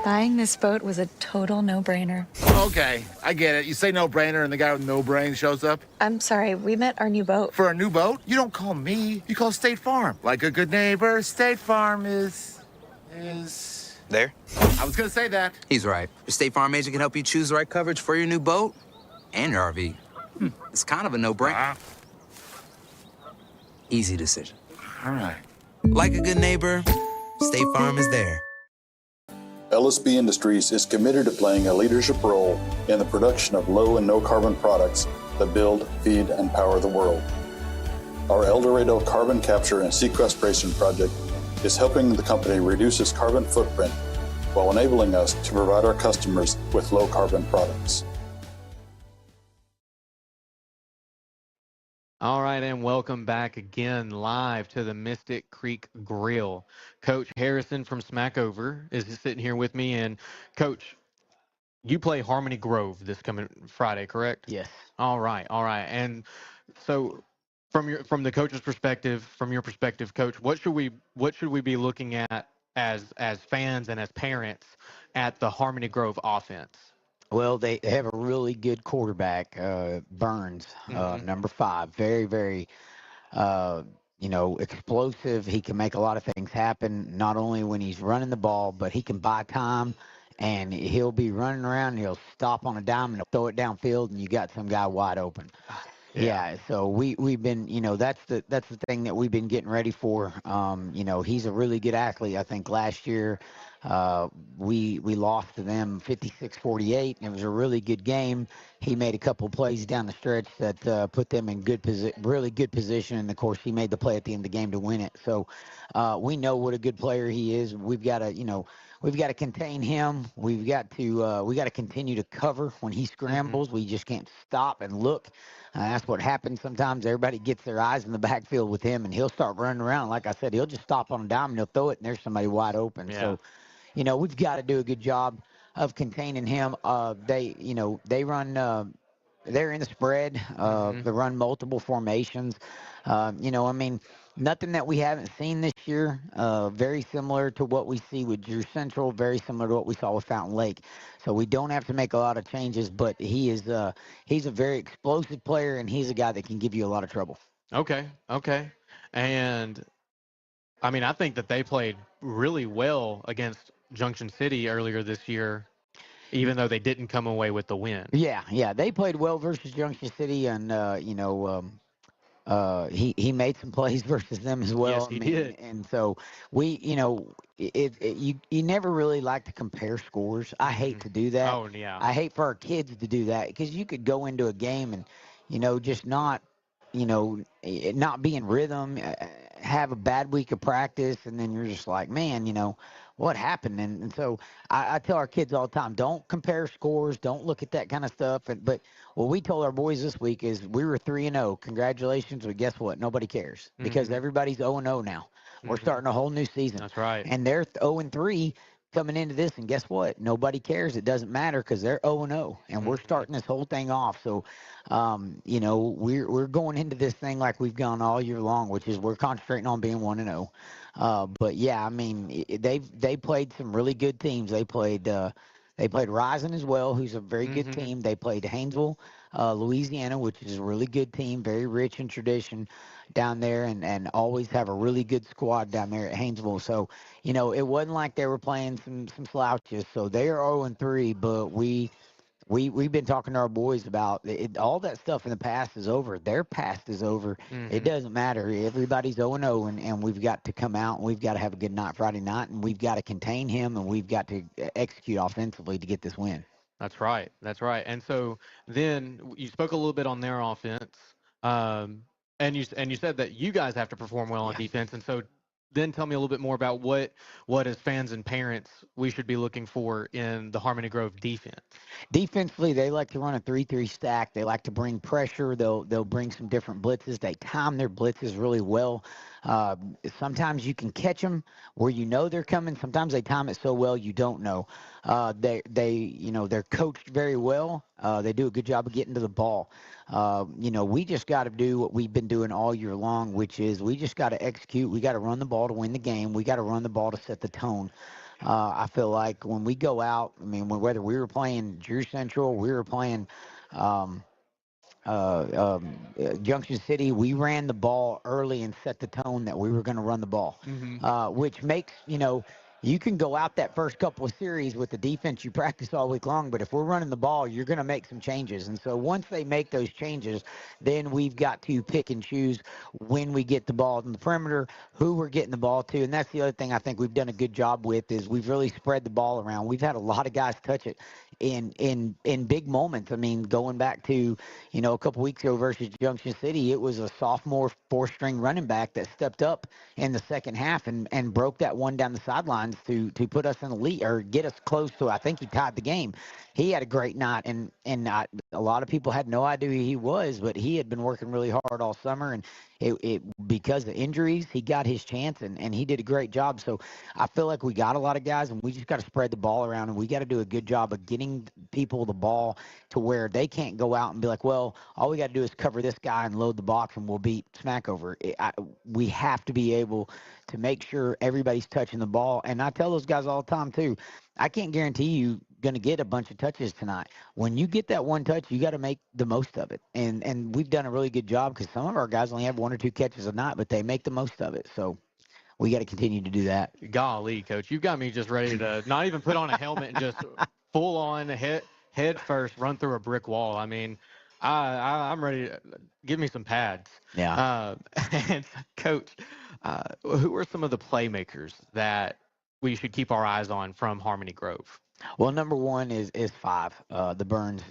Buying this boat was a total no-brainer.
Okay, I get it. You say no-brainer and the guy with no brain shows up.
I'm sorry, we meant our new boat.
For a new boat? You don't call me. You call State Farm. Like a good neighbor, State Farm is...
There?
I was gonna say that.
He's right. Your State Farm agent can help you choose the right coverage for your new boat and your RV. It's kind of a no-brainer. Easy decision.
All right.
Like a good neighbor, State Farm is there.
LSB Industries is committed to playing a leadership role in the production of low and no carbon products that build, feed, and power the world. Our El Dorado carbon capture and sequestration project is helping the company reduce its carbon footprint while enabling us to provide our customers with low carbon products.
All right, and welcome back again live to the Mystic Creek Grill. Coach Harrison from Smackover is sitting here with me. And, Coach, you play Harmony Grove this coming Friday, correct?
Yes.
All right, all right. And so, from the coach's perspective, from your perspective, Coach, what should we be looking at as fans and as parents at the Harmony Grove offense?
Well, they have a really good quarterback, Burns, number 5. Very, very, uh, explosive. He can make a lot of things happen, not only when he's running the ball, but he can buy time, and he'll be running around, and he'll stop on a dime, and he'll throw it downfield, and you got some guy wide open. Yeah. So we've been, that's the thing that we've been getting ready for. He's a really good athlete. I think last year we lost to them 56-48, and it was a really good game. He made a couple plays down the stretch that put them in really good position, and of course he made the play at the end of the game to win it. So we know what a good player he is. We've got to contain him. We've got to continue to cover when he scrambles. We just can't stop and look. That's what happens sometimes. Everybody gets their eyes in the backfield with him, and he'll start running around. Like I said, he'll just stop on a dime, and he'll throw it, and there's somebody wide open.
Yeah.
So, we've got to do a good job of containing him. They run. They're in the spread. They run multiple formations. Nothing that we haven't seen this year. Very similar to what we see with Drew Central. Very similar to what we saw with Fountain Lake. So we don't have to make a lot of changes. But he's a very explosive player, and he's a guy that can give you a lot of trouble.
Okay. And I think that they played really well against Junction City earlier this year, even though they didn't come away with the win.
Yeah, they played well versus Junction City, and he made some plays versus them as well.
Yes, he did.
And so you never really like to compare scores. I hate to do that.
Oh yeah.
I hate for our kids to do that, because you could go into a game and just not be in rhythm, have a bad week of practice, and then you're just like, man, what happened? And so I tell our kids all the time, don't compare scores, don't look at that kind of stuff. But what we told our boys this week is we were 3-0. Congratulations, but guess what? Nobody cares, because everybody's 0-0 now. We're starting a whole new season.
That's right.
And they're 0-3 coming into this, and guess what? Nobody cares. It doesn't matter, because they're 0-0, and we're starting this whole thing off. So, we're going into this thing like we've gone all year long, which is we're concentrating on being 1-0. But yeah, they played some really good teams. They played Rising as well, who's a very good team. They played Haynesville, Louisiana, which is a really good team, very rich in tradition down there, and always have a really good squad down there at Haynesville. So, it wasn't like they were playing some slouches. So they are 0-3, but we've been talking to our boys about it. All that stuff in the past is over. Their past is over. It doesn't matter. Everybody's 0-0, and we've got to come out, and we've got to have a good night Friday night, and we've got to contain him, and we've got to execute offensively to get this win.
That's right. And so then you spoke a little bit on their offense, and you said that you guys have to perform well on defense. And so then tell me a little bit more about what as fans and parents we should be looking for in the Harmony Grove defense.
Defensively, they like to run a 3-3 stack. They like to bring pressure. They'll bring some different blitzes. They time their blitzes really well. Sometimes you can catch them where they're coming. Sometimes they time it so well you don't know. They're coached very well. They do a good job of getting to the ball. We just got to do what we've been doing all year long, which is we just got to execute. We got to run the ball to win the game. We got to run the ball to set the tone. I feel like when we go out, whether we were playing Drew Central, we were playing Junction City, we ran the ball early and set the tone that we were going to run the ball, which makes, you can go out that first couple of series with the defense you practice all week long, but if we're running the ball, you're going to make some changes. And so once they make those changes, then we've got to pick and choose when we get the ball in the perimeter, who we're getting the ball to. And that's the other thing I think we've done a good job with, is we've really spread the ball around. We've had a lot of guys touch it in big moments. Going back to, a couple weeks ago versus Junction City, it was a sophomore 4-string running back that stepped up in the second half and broke that one down the sidelines to put us in the lead, or get us close to, I think he tied the game. He had a great night, and a lot of people had no idea who he was, but he had been working really hard all summer, and because of injuries, he got his chance, and he did a great job. So I feel like we got a lot of guys, and we just got to spread the ball around, and we got to do a good job of getting people the ball to where they can't go out and be like, well, all we got to do is cover this guy and load the box, and we'll beat Smackover. We have to be able to make sure everybody's touching the ball. And I tell those guys all the time, too, I can't guarantee you going to get a bunch of touches tonight. When you get that one touch, you got to make the most of it. And we've done a really good job because some of our guys only have 1 or 2 catches a night, but they make the most of it. So we got to continue to do that.
Golly, Coach, you've got me just ready to not even put on a helmet and just full on head first run through a brick wall. I mean, I'm ready to give me some pads.
Yeah.
And Coach, who are some of the playmakers that we should keep our eyes on from Harmony Grove?
Well, number one is 5, the Burns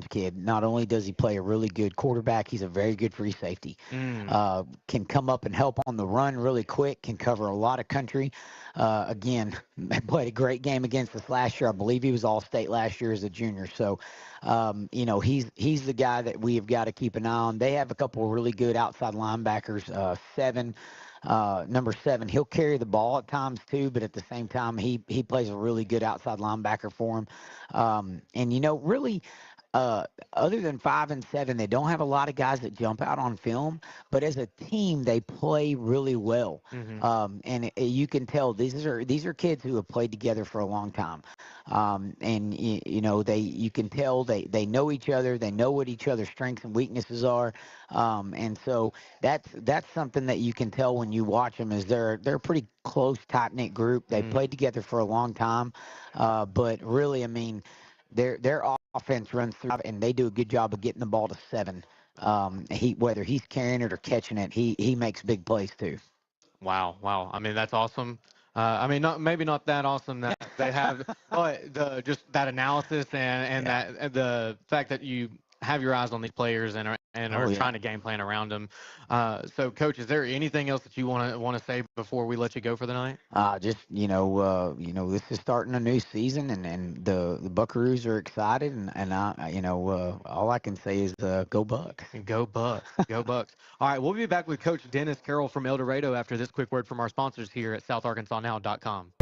kid. Not only does he play a really good quarterback, he's a very good free safety. Can come up and help on the run really quick, can cover a lot of country. Again, played a great game against us last year. I believe he was All-State last year as a junior. So, he's the guy that we have got to keep an eye on. They have a couple of really good outside linebackers, number 7, he'll carry the ball at times too, but at the same time, he plays a really good outside linebacker for him. And really, other than 5 and 7, they don't have a lot of guys that jump out on film, but as a team, they play really well. And you can tell these are kids who have played together for a long time. And you can tell they know each other, they know what each other's strengths and weaknesses are. And so that's something that you can tell when you watch them, is they're a pretty close, tight-knit group. They played together for a long time. But really, I mean, their offense runs through, and they do a good job of getting the ball to 7. Whether he's carrying it or catching it, he makes big plays too.
Wow. I mean, that's awesome. Maybe not that awesome that they have, but just that analysis and that the fact that you have your eyes on these players and are trying to game plan around them. So, Coach, is there anything else that you want to say before we let you go for the night?
Just this is starting a new season, and the Buckaroos are excited, and all I can say is go Bucks.
Go Bucks. Go Bucks. All right, we'll be back with Coach Dennis Carroll from El Dorado after this quick word from our sponsors here at SouthArkansasNow.com.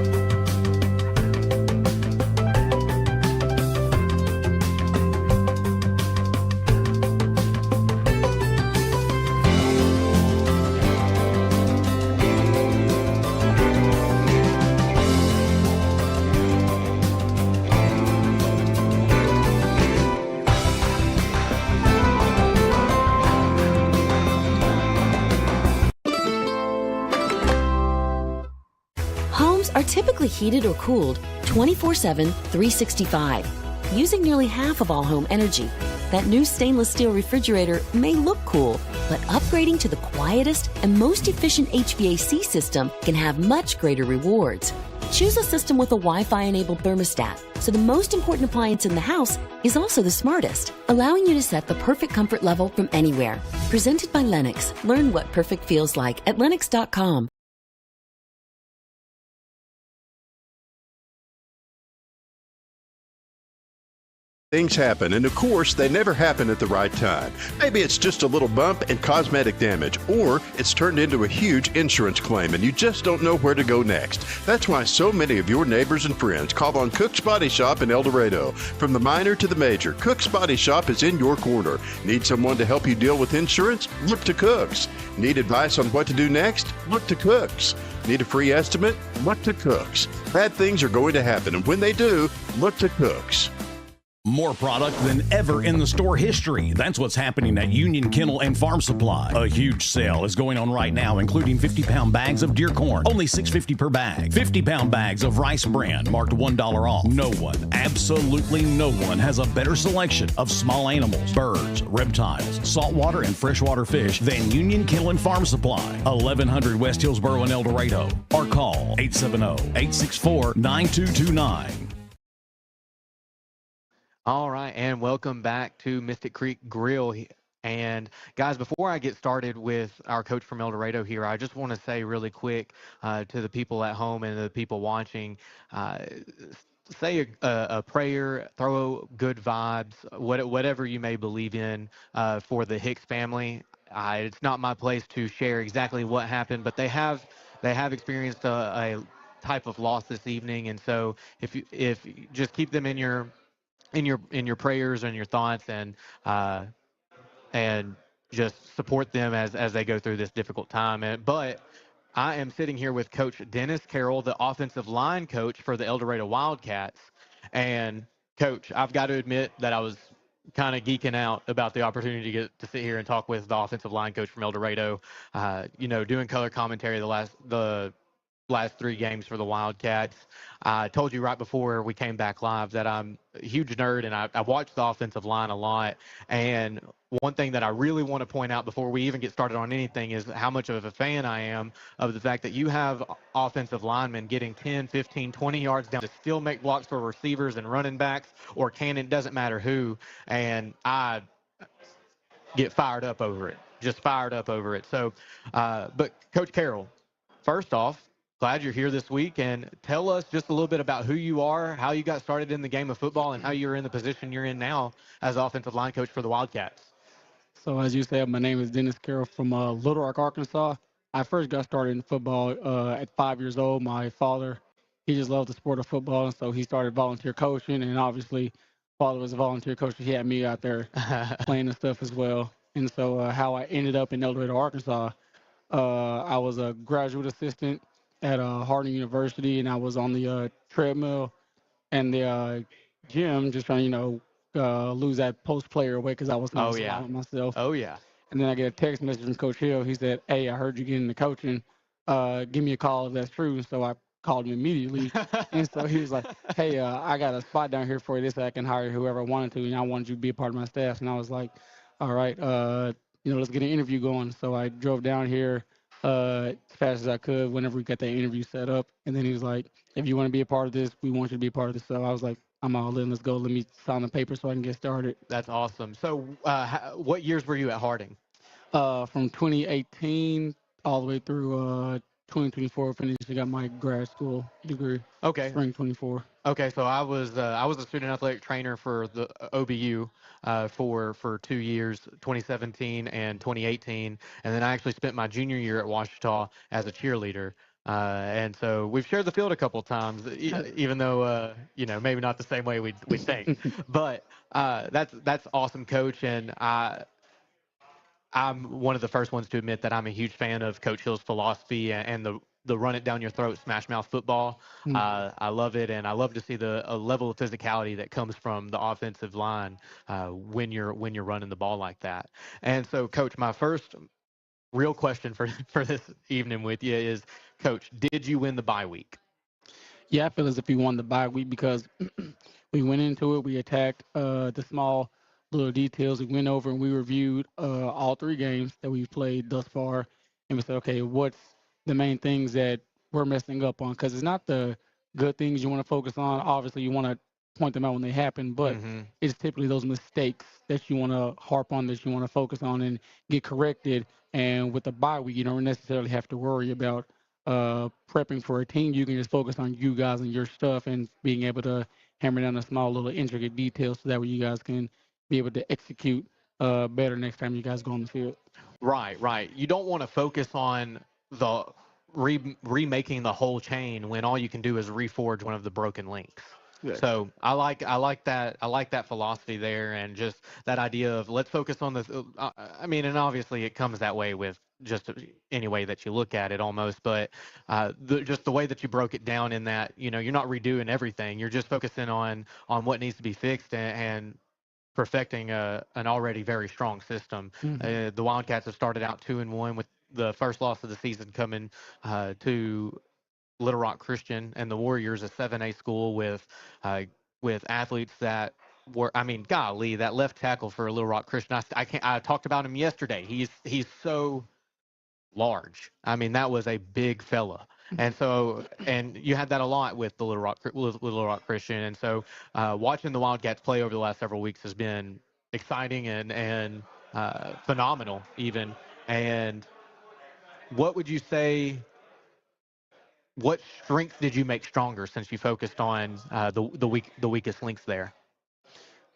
Are typically heated or cooled 24/7, 365, using nearly half of all home energy. That new stainless steel refrigerator may look cool, but upgrading to the quietest and most efficient HVAC system can have much greater rewards. Choose a system with a Wi-Fi enabled thermostat, so the most important appliance in the house is also the smartest, allowing you to set the perfect comfort level from anywhere. Presented by Lennox. Learn what perfect feels like at Lennox.com.
Things happen, and of course, they never happen at the right time. Maybe it's just a little bump and cosmetic damage, or it's turned into a huge insurance claim, and you just don't know where to go next. That's why so many of your neighbors and friends call on Cook's Body Shop in El Dorado. From the minor to the major, Cook's Body Shop is in your corner. Need someone to help you deal with insurance? Look to Cook's. Need advice on what to do next? Look to Cook's. Need a free estimate? Look to Cook's. Bad things are going to happen, and when they do, look to Cook's.
More product than ever in the store history. That's what's happening at Union Kennel and Farm Supply. A huge sale is going on right now, including 50-pound bags of deer corn, only $6.50 per bag. 50-pound bags of rice bran, marked $1 off. No one, absolutely no one, has a better selection of small animals, birds, reptiles, saltwater and freshwater fish than Union Kennel and Farm Supply. 1100 West Hillsboro in El Dorado. Or call 870-864-9229.
All right, and welcome back to Mystic Creek Grill. And guys, before I get started with our coach from El Dorado here, I just want to say really quick to the people at home and the people watching, say a prayer, throw good vibes, whatever you may believe in for the Hicks family. it's not my place to share exactly what happened, but they have experienced a type of loss this evening, and so if you just keep them in your prayers and your thoughts, and just support them as they go through this difficult time. But I am sitting here with Coach Dennis Carroll, the offensive line coach for the El Dorado Wildcats. And, Coach, I've got to admit that I was kind of geeking out about the opportunity to get to sit here and talk with the offensive line coach from El Dorado, doing color commentary the last 3 games for the Wildcats. I told you right before we came back live that I'm a huge nerd, and I watch the offensive line a lot. And one thing that I really want to point out before we even get started on anything is how much of a fan I am of the fact that you have offensive linemen getting 10, 15, 20 yards down to still make blocks for receivers and running backs or cannon, doesn't matter who. And I get fired up over it, just fired up over it. So, but Coach Carroll, first off, glad you're here this week, and tell us just a little bit about who you are, how you got started in the game of football, and how you're in the position you're in now as offensive line coach for the Wildcats.
So as you said, my name is Dennis Carroll from Little Rock, Arkansas. I first got started in football at 5 years old. My father, he just loved the sport of football, and so he started volunteer coaching. And obviously, father was a volunteer coach. He had me out there playing and stuff as well. And so how I ended up in El Dorado, Arkansas, I was a graduate assistant at Harding University, and I was on the treadmill and the gym, just trying to, lose that post player weight because I was not myself.
Oh, yeah.
And then I get a text message from Coach Hill. He said, "Hey, I heard you getting into coaching. Give me a call if that's true." So I called him immediately. And so he was like, "Hey, I got a spot down here for you this, I can hire whoever I wanted to, and I wanted you to be a part of my staff." And I was like, "All right, let's get an interview going." So I drove down here as fast as I could whenever we got that interview set up. And then he was like, "If you want to be a part of this, we want you to be a part of this." So I was like, "I'm all in. Let's go. Let me sign the paper so I can get started."
That's awesome. So what years were you at Harding?
From 2018 all the way through 2024, finished. I got my grad school degree.
Okay.
Spring 24.
Okay, so I was a student athletic trainer for the OBU for 2 years, 2017 and 2018, and then I actually spent my junior year at Ouachita as a cheerleader. And so we've shared the field a couple times, even though maybe not the same way we think. But that's awesome, Coach, and I'm one of the first ones to admit that I'm a huge fan of Coach Hill's philosophy and the run it down your throat, smash mouth football. I love it, and I love to see the level of physicality that comes from the offensive line when you're running the ball like that. And so, Coach, my first real question for this evening with you is, Coach, did you win the bye week?
Yeah, I feel as if we won the bye week because we went into it. We attacked the small little details. We went over and we reviewed all 3 games that we've played thus far. And we said, okay, what's the main things that we're messing up on? Because it's not the good things you want to focus on. Obviously, you want to point them out when they happen, but it's typically those mistakes that you want to harp on, that you want to focus on and get corrected. And with the bye week, you don't necessarily have to worry about prepping for a team. You can just focus on you guys and your stuff and being able to hammer down the small little intricate details so that way you guys can be able to execute better next time you guys go on the field.
Right. You don't want to focus on the remaking the whole chain when all you can do is reforge one of the broken links. Good. So I like that philosophy there, and just that idea of let's focus on this. And obviously it comes that way with just any way that you look at it almost, but just the way that you broke it down in that, you're not redoing everything. You're just focusing on what needs to be fixed and perfecting an already very strong system. The Wildcats have started out 2-1 with the first loss of the season coming to Little Rock Christian, and the Warriors, a 7A school with athletes that were, golly, that left tackle for Little Rock Christian. I talked about him yesterday. He's so large. That was a big fella. And so, and you had that a lot with the Little Rock Christian. And so, watching the Wildcats play over the last several weeks has been exciting and phenomenal, even. And what would you say? What strength did you make stronger since you focused on the weakest links there?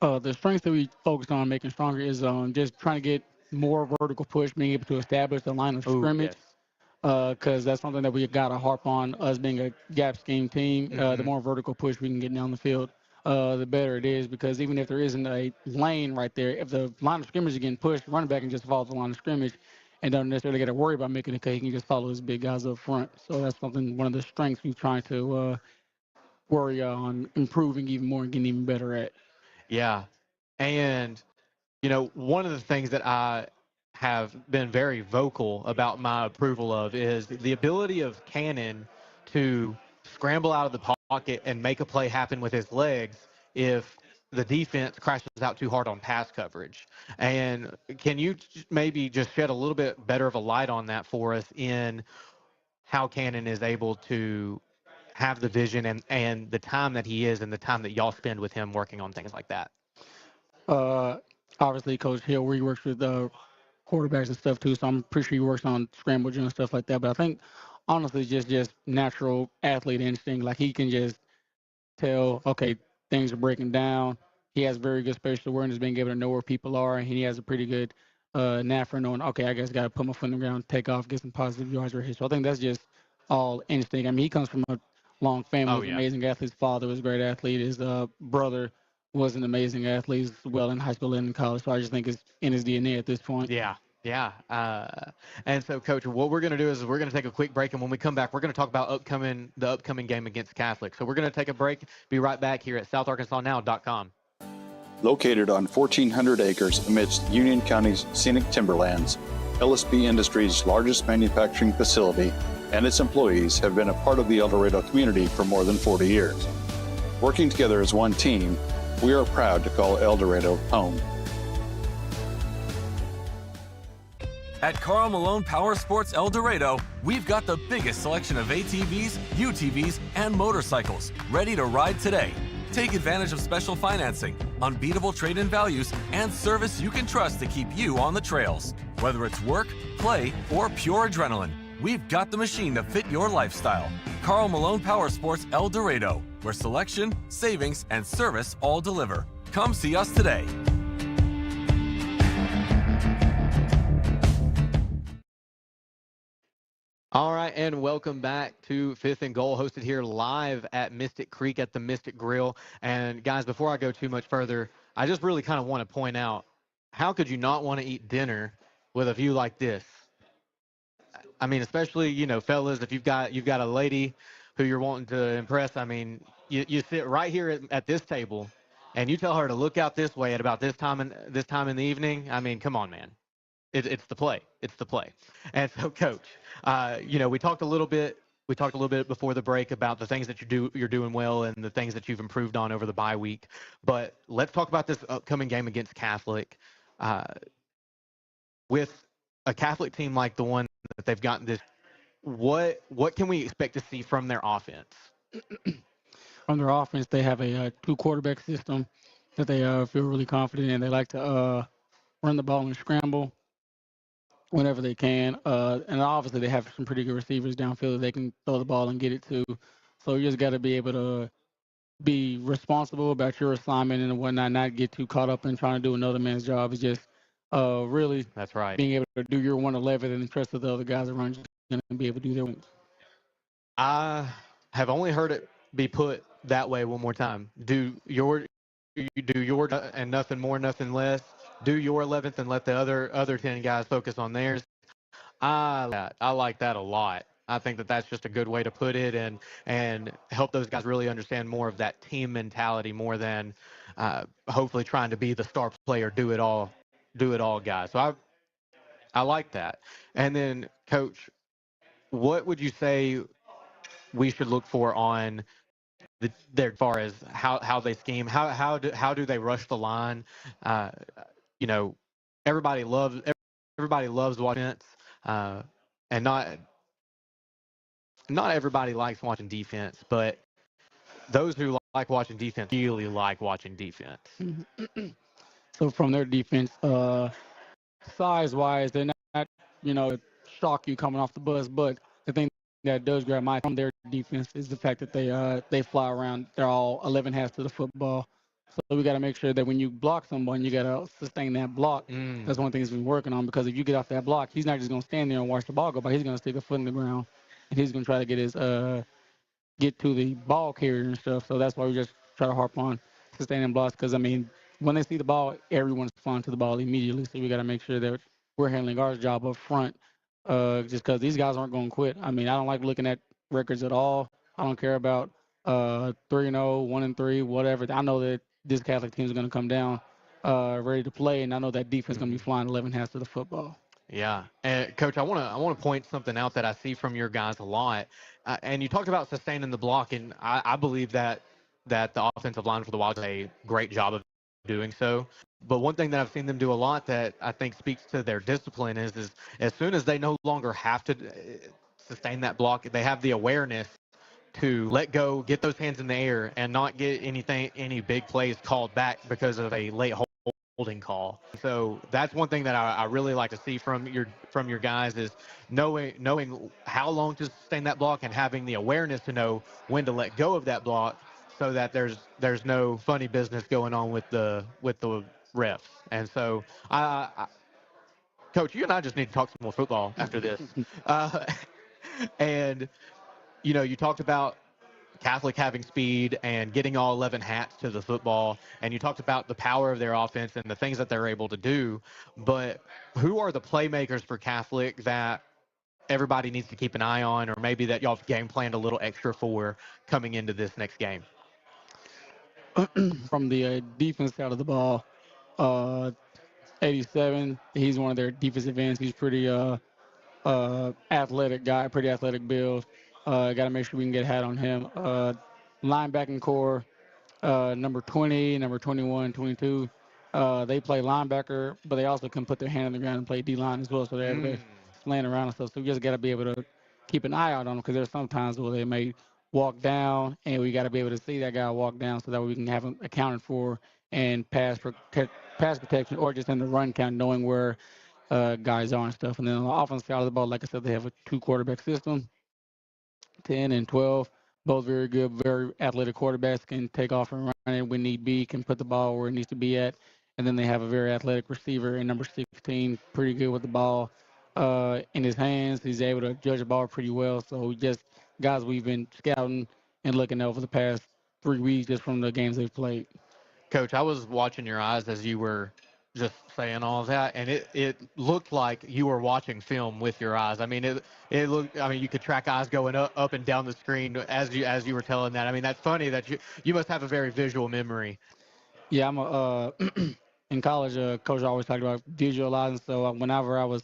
The strength that we focused on making stronger is just trying to get more vertical push, being able to establish the line of
Ooh,
scrimmage.
yes.
Because that's something that we got to harp on, us being a gap scheme team. The
Mhm.
more vertical push we can get down the field, the better it is. Because even if there isn't a lane right there, if the line of scrimmage is getting pushed, running back can just follow the line of scrimmage and don't necessarily got to worry about making a cut. He can just follow his big guys up front. So that's something, one of the strengths we're trying to worry on improving even more and getting even better at.
Yeah. And, one of the things that I have been very vocal about my approval of is the ability of Cannon to scramble out of the pocket and make a play happen with his legs if the defense crashes out too hard on pass coverage. And can you maybe just shed a little bit better of a light on that for us in how Cannon is able to have the vision and the time that he is and the time that y'all spend with him working on things like that?
Uh, Obviously, Coach Hill, where he works with quarterbacks and stuff too, so I'm pretty sure he works on scramble drill and stuff like that. But I think, honestly, just natural athlete instinct. Like he can just tell, okay, things are breaking down. He has very good spatial awareness, being able to know where people are, and he has a pretty good knack for knowing, okay, I guess got to put my foot on the ground, take off, get some positive yards right here. So I think that's just all instinct. I mean, he comes from a long family.
Oh,
He's an
yeah.
amazing athlete. His father was a great athlete. His brother was an amazing athlete as well in high school and in college. So I just think it's in his DNA at this point.
Yeah. Yeah. And so, Coach, what we're going to do is we're going to take a quick break. And when we come back, we're going to talk about the upcoming game against Catholic. So we're going to take a break, be right back here at SouthArkansasNow.com.
Located on 1,400 acres amidst Union County's scenic timberlands, LSB Industries' largest manufacturing facility and its employees have been a part of the El Dorado community for more than 40 years. Working together as one team, we are proud to call El Dorado home.
At Carl Malone Power Sports El Dorado, we've got the biggest selection of ATVs, UTVs, and motorcycles ready to ride today. Take advantage of special financing, unbeatable trade-in values, and service you can trust to keep you on the trails. Whether it's work, play, or pure adrenaline, we've got the machine to fit your lifestyle. Carl Malone Power Sports El Dorado, where selection, savings, and service all deliver. Come see us today.
All right, and welcome back to Fifth and Goal, hosted here live at Mystic Creek at the Mystic Grill. And guys, before I go too much further, I just really kind of want to point out, how could you not want to eat dinner with a view like this? I mean, especially, fellas, if you've got a lady who you're wanting to impress, I mean, you sit right here at this table and you tell her to look out this way at about this time in the evening. I mean, come on, man. It's the play. It's the play. And so, Coach, we talked a little bit. We talked a little bit before the break about the things that you're doing well and the things that you've improved on over the bye week. But let's talk about this upcoming game against Catholic. With a Catholic team like the one that they've gotten this, what can we expect to see from their offense?
From their offense, they have a two-quarterback system that they feel really confident in. They like to run the ball and scramble whenever they can. And obviously they have some pretty good receivers downfield that they can throw the ball and get it to. So you just got to be able to be responsible about your assignment and whatnot, not get too caught up in trying to do another man's job. It's just really
That's right.
being able to do your 111 and trust that the other guys around you are going to be able to do their ones.
I have only heard it be put that way one more time. You do your and nothing more, nothing less. Do your 11th and let the other 10 guys focus on theirs. I like that a lot. I think that that's just a good way to put it and help those guys really understand more of that team mentality more than hopefully trying to be the star player, do it all guy. So I like that. And then, Coach, what would you say we should look for on as far as how they scheme, how do they rush the line? Uh, you know, everybody loves watching it, and not everybody likes watching defense, but those who like watching defense really like watching defense.
So from their defense, size-wise, they're not, shock you coming off the bus. But the thing that does grab my from their defense is the fact that they fly around. They're all 11 halves to the football. So we got to make sure that when you block someone, you got to sustain that block. That's one thing he's been working on, because if you get off that block, he's not just going to stand there and watch the ball go by. He's going to stick a foot in the ground, and he's going to try to get to the ball carrier and stuff. So that's why we just try to harp on sustaining blocks, because, I mean, when they see the ball, everyone's flying to the ball immediately. So we got to make sure that we're handling our job up front, just because these guys aren't going to quit. I mean, I don't like looking at records at all. I don't care about 3-0, 1-3, whatever. I know that this Catholic team is going to come down ready to play, and I know that defense is going to be flying 11 halves to the football.
Yeah, and Coach, I want to point something out that I see from your guys a lot, and you talked about sustaining the block, and I believe that the offensive line for the Wild does a great job of doing so. But one thing that I've seen them do a lot that I think speaks to their discipline is as soon as they no longer have to sustain that block, they have the awareness to let go, get those hands in the air, and not get any big plays called back because of a late holding call. So that's one thing that I really like to see from your guys is knowing how long to sustain that block and having the awareness to know when to let go of that block, so that there's no funny business going on with the refs. And so Coach, you and I just need to talk some more football after this. And you talked about Catholic having speed and getting all 11 hats to the football, and you talked about the power of their offense and the things that they're able to do. But who are the playmakers for Catholic that everybody needs to keep an eye on, or maybe that y'all have game planned a little extra for coming into this next game?
From the defense side of the ball, 87, he's one of their defensive ends. He's pretty athletic guy, pretty athletic build. Got to make sure we can get a hat on him. Linebacking core, number 20, number 21, 22. They play linebacker, but they also can put their hand on the ground and play D-line as well. So they're laying around and stuff. So we just got to be able to keep an eye out on them, because there's some times where they may walk down, and we got to be able to see that guy walk down so that we can have him accounted for and pass protection, or just in the run count, knowing where guys are and stuff. And then on the offensive side of the ball, like I said, they have a 2-quarterback system, 10 and 12. Both very good, very athletic quarterbacks, can take off and run it when need be, can put the ball where it needs to be at. And then they have a very athletic receiver in number 16, pretty good with the ball in his hands. He's able to judge the ball pretty well. So just guys we've been scouting and looking at over the past 3 weeks just from the games they've played.
Coach, I was watching your eyes as you were just saying all of that, and it looked like you were watching film with your eyes. I mean, it looked. I mean, you could track eyes going up and down the screen as you were telling that. I mean, that's funny that you must have a very visual memory.
Yeah, I'm in college. Coach always talked about visualizing. So whenever I was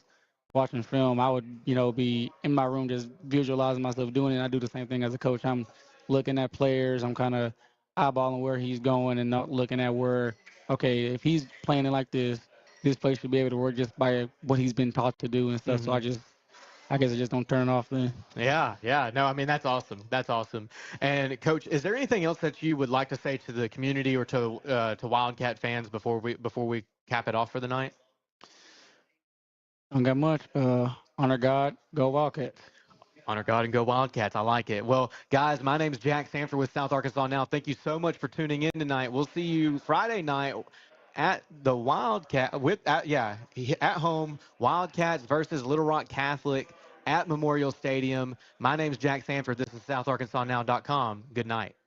watching film, I would be in my room just visualizing myself doing it. And I do the same thing as a coach. I'm looking at players. I'm kind of eyeballing where he's going and not looking at where, okay, if he's playing it like this play should be able to work just by what he's been taught to do and stuff. So I guess I just don't turn it off then.
Yeah. No, I mean, that's awesome. That's awesome. And Coach, is there anything else that you would like to say to the community or to Wildcat fans before we cap it off for the night?
Don't got much. Honor God, go Wildcats.
Honor God and go Wildcats. I like it. Well, guys, my name is Jax Sanford with South Arkansas Now. Thank you so much for tuning in tonight. We'll see you Friday night at the Wildcat at home. Wildcats versus Little Rock Catholic at Memorial Stadium. My name is Jax Sanford. This is SouthArkansasNow.com. Good night.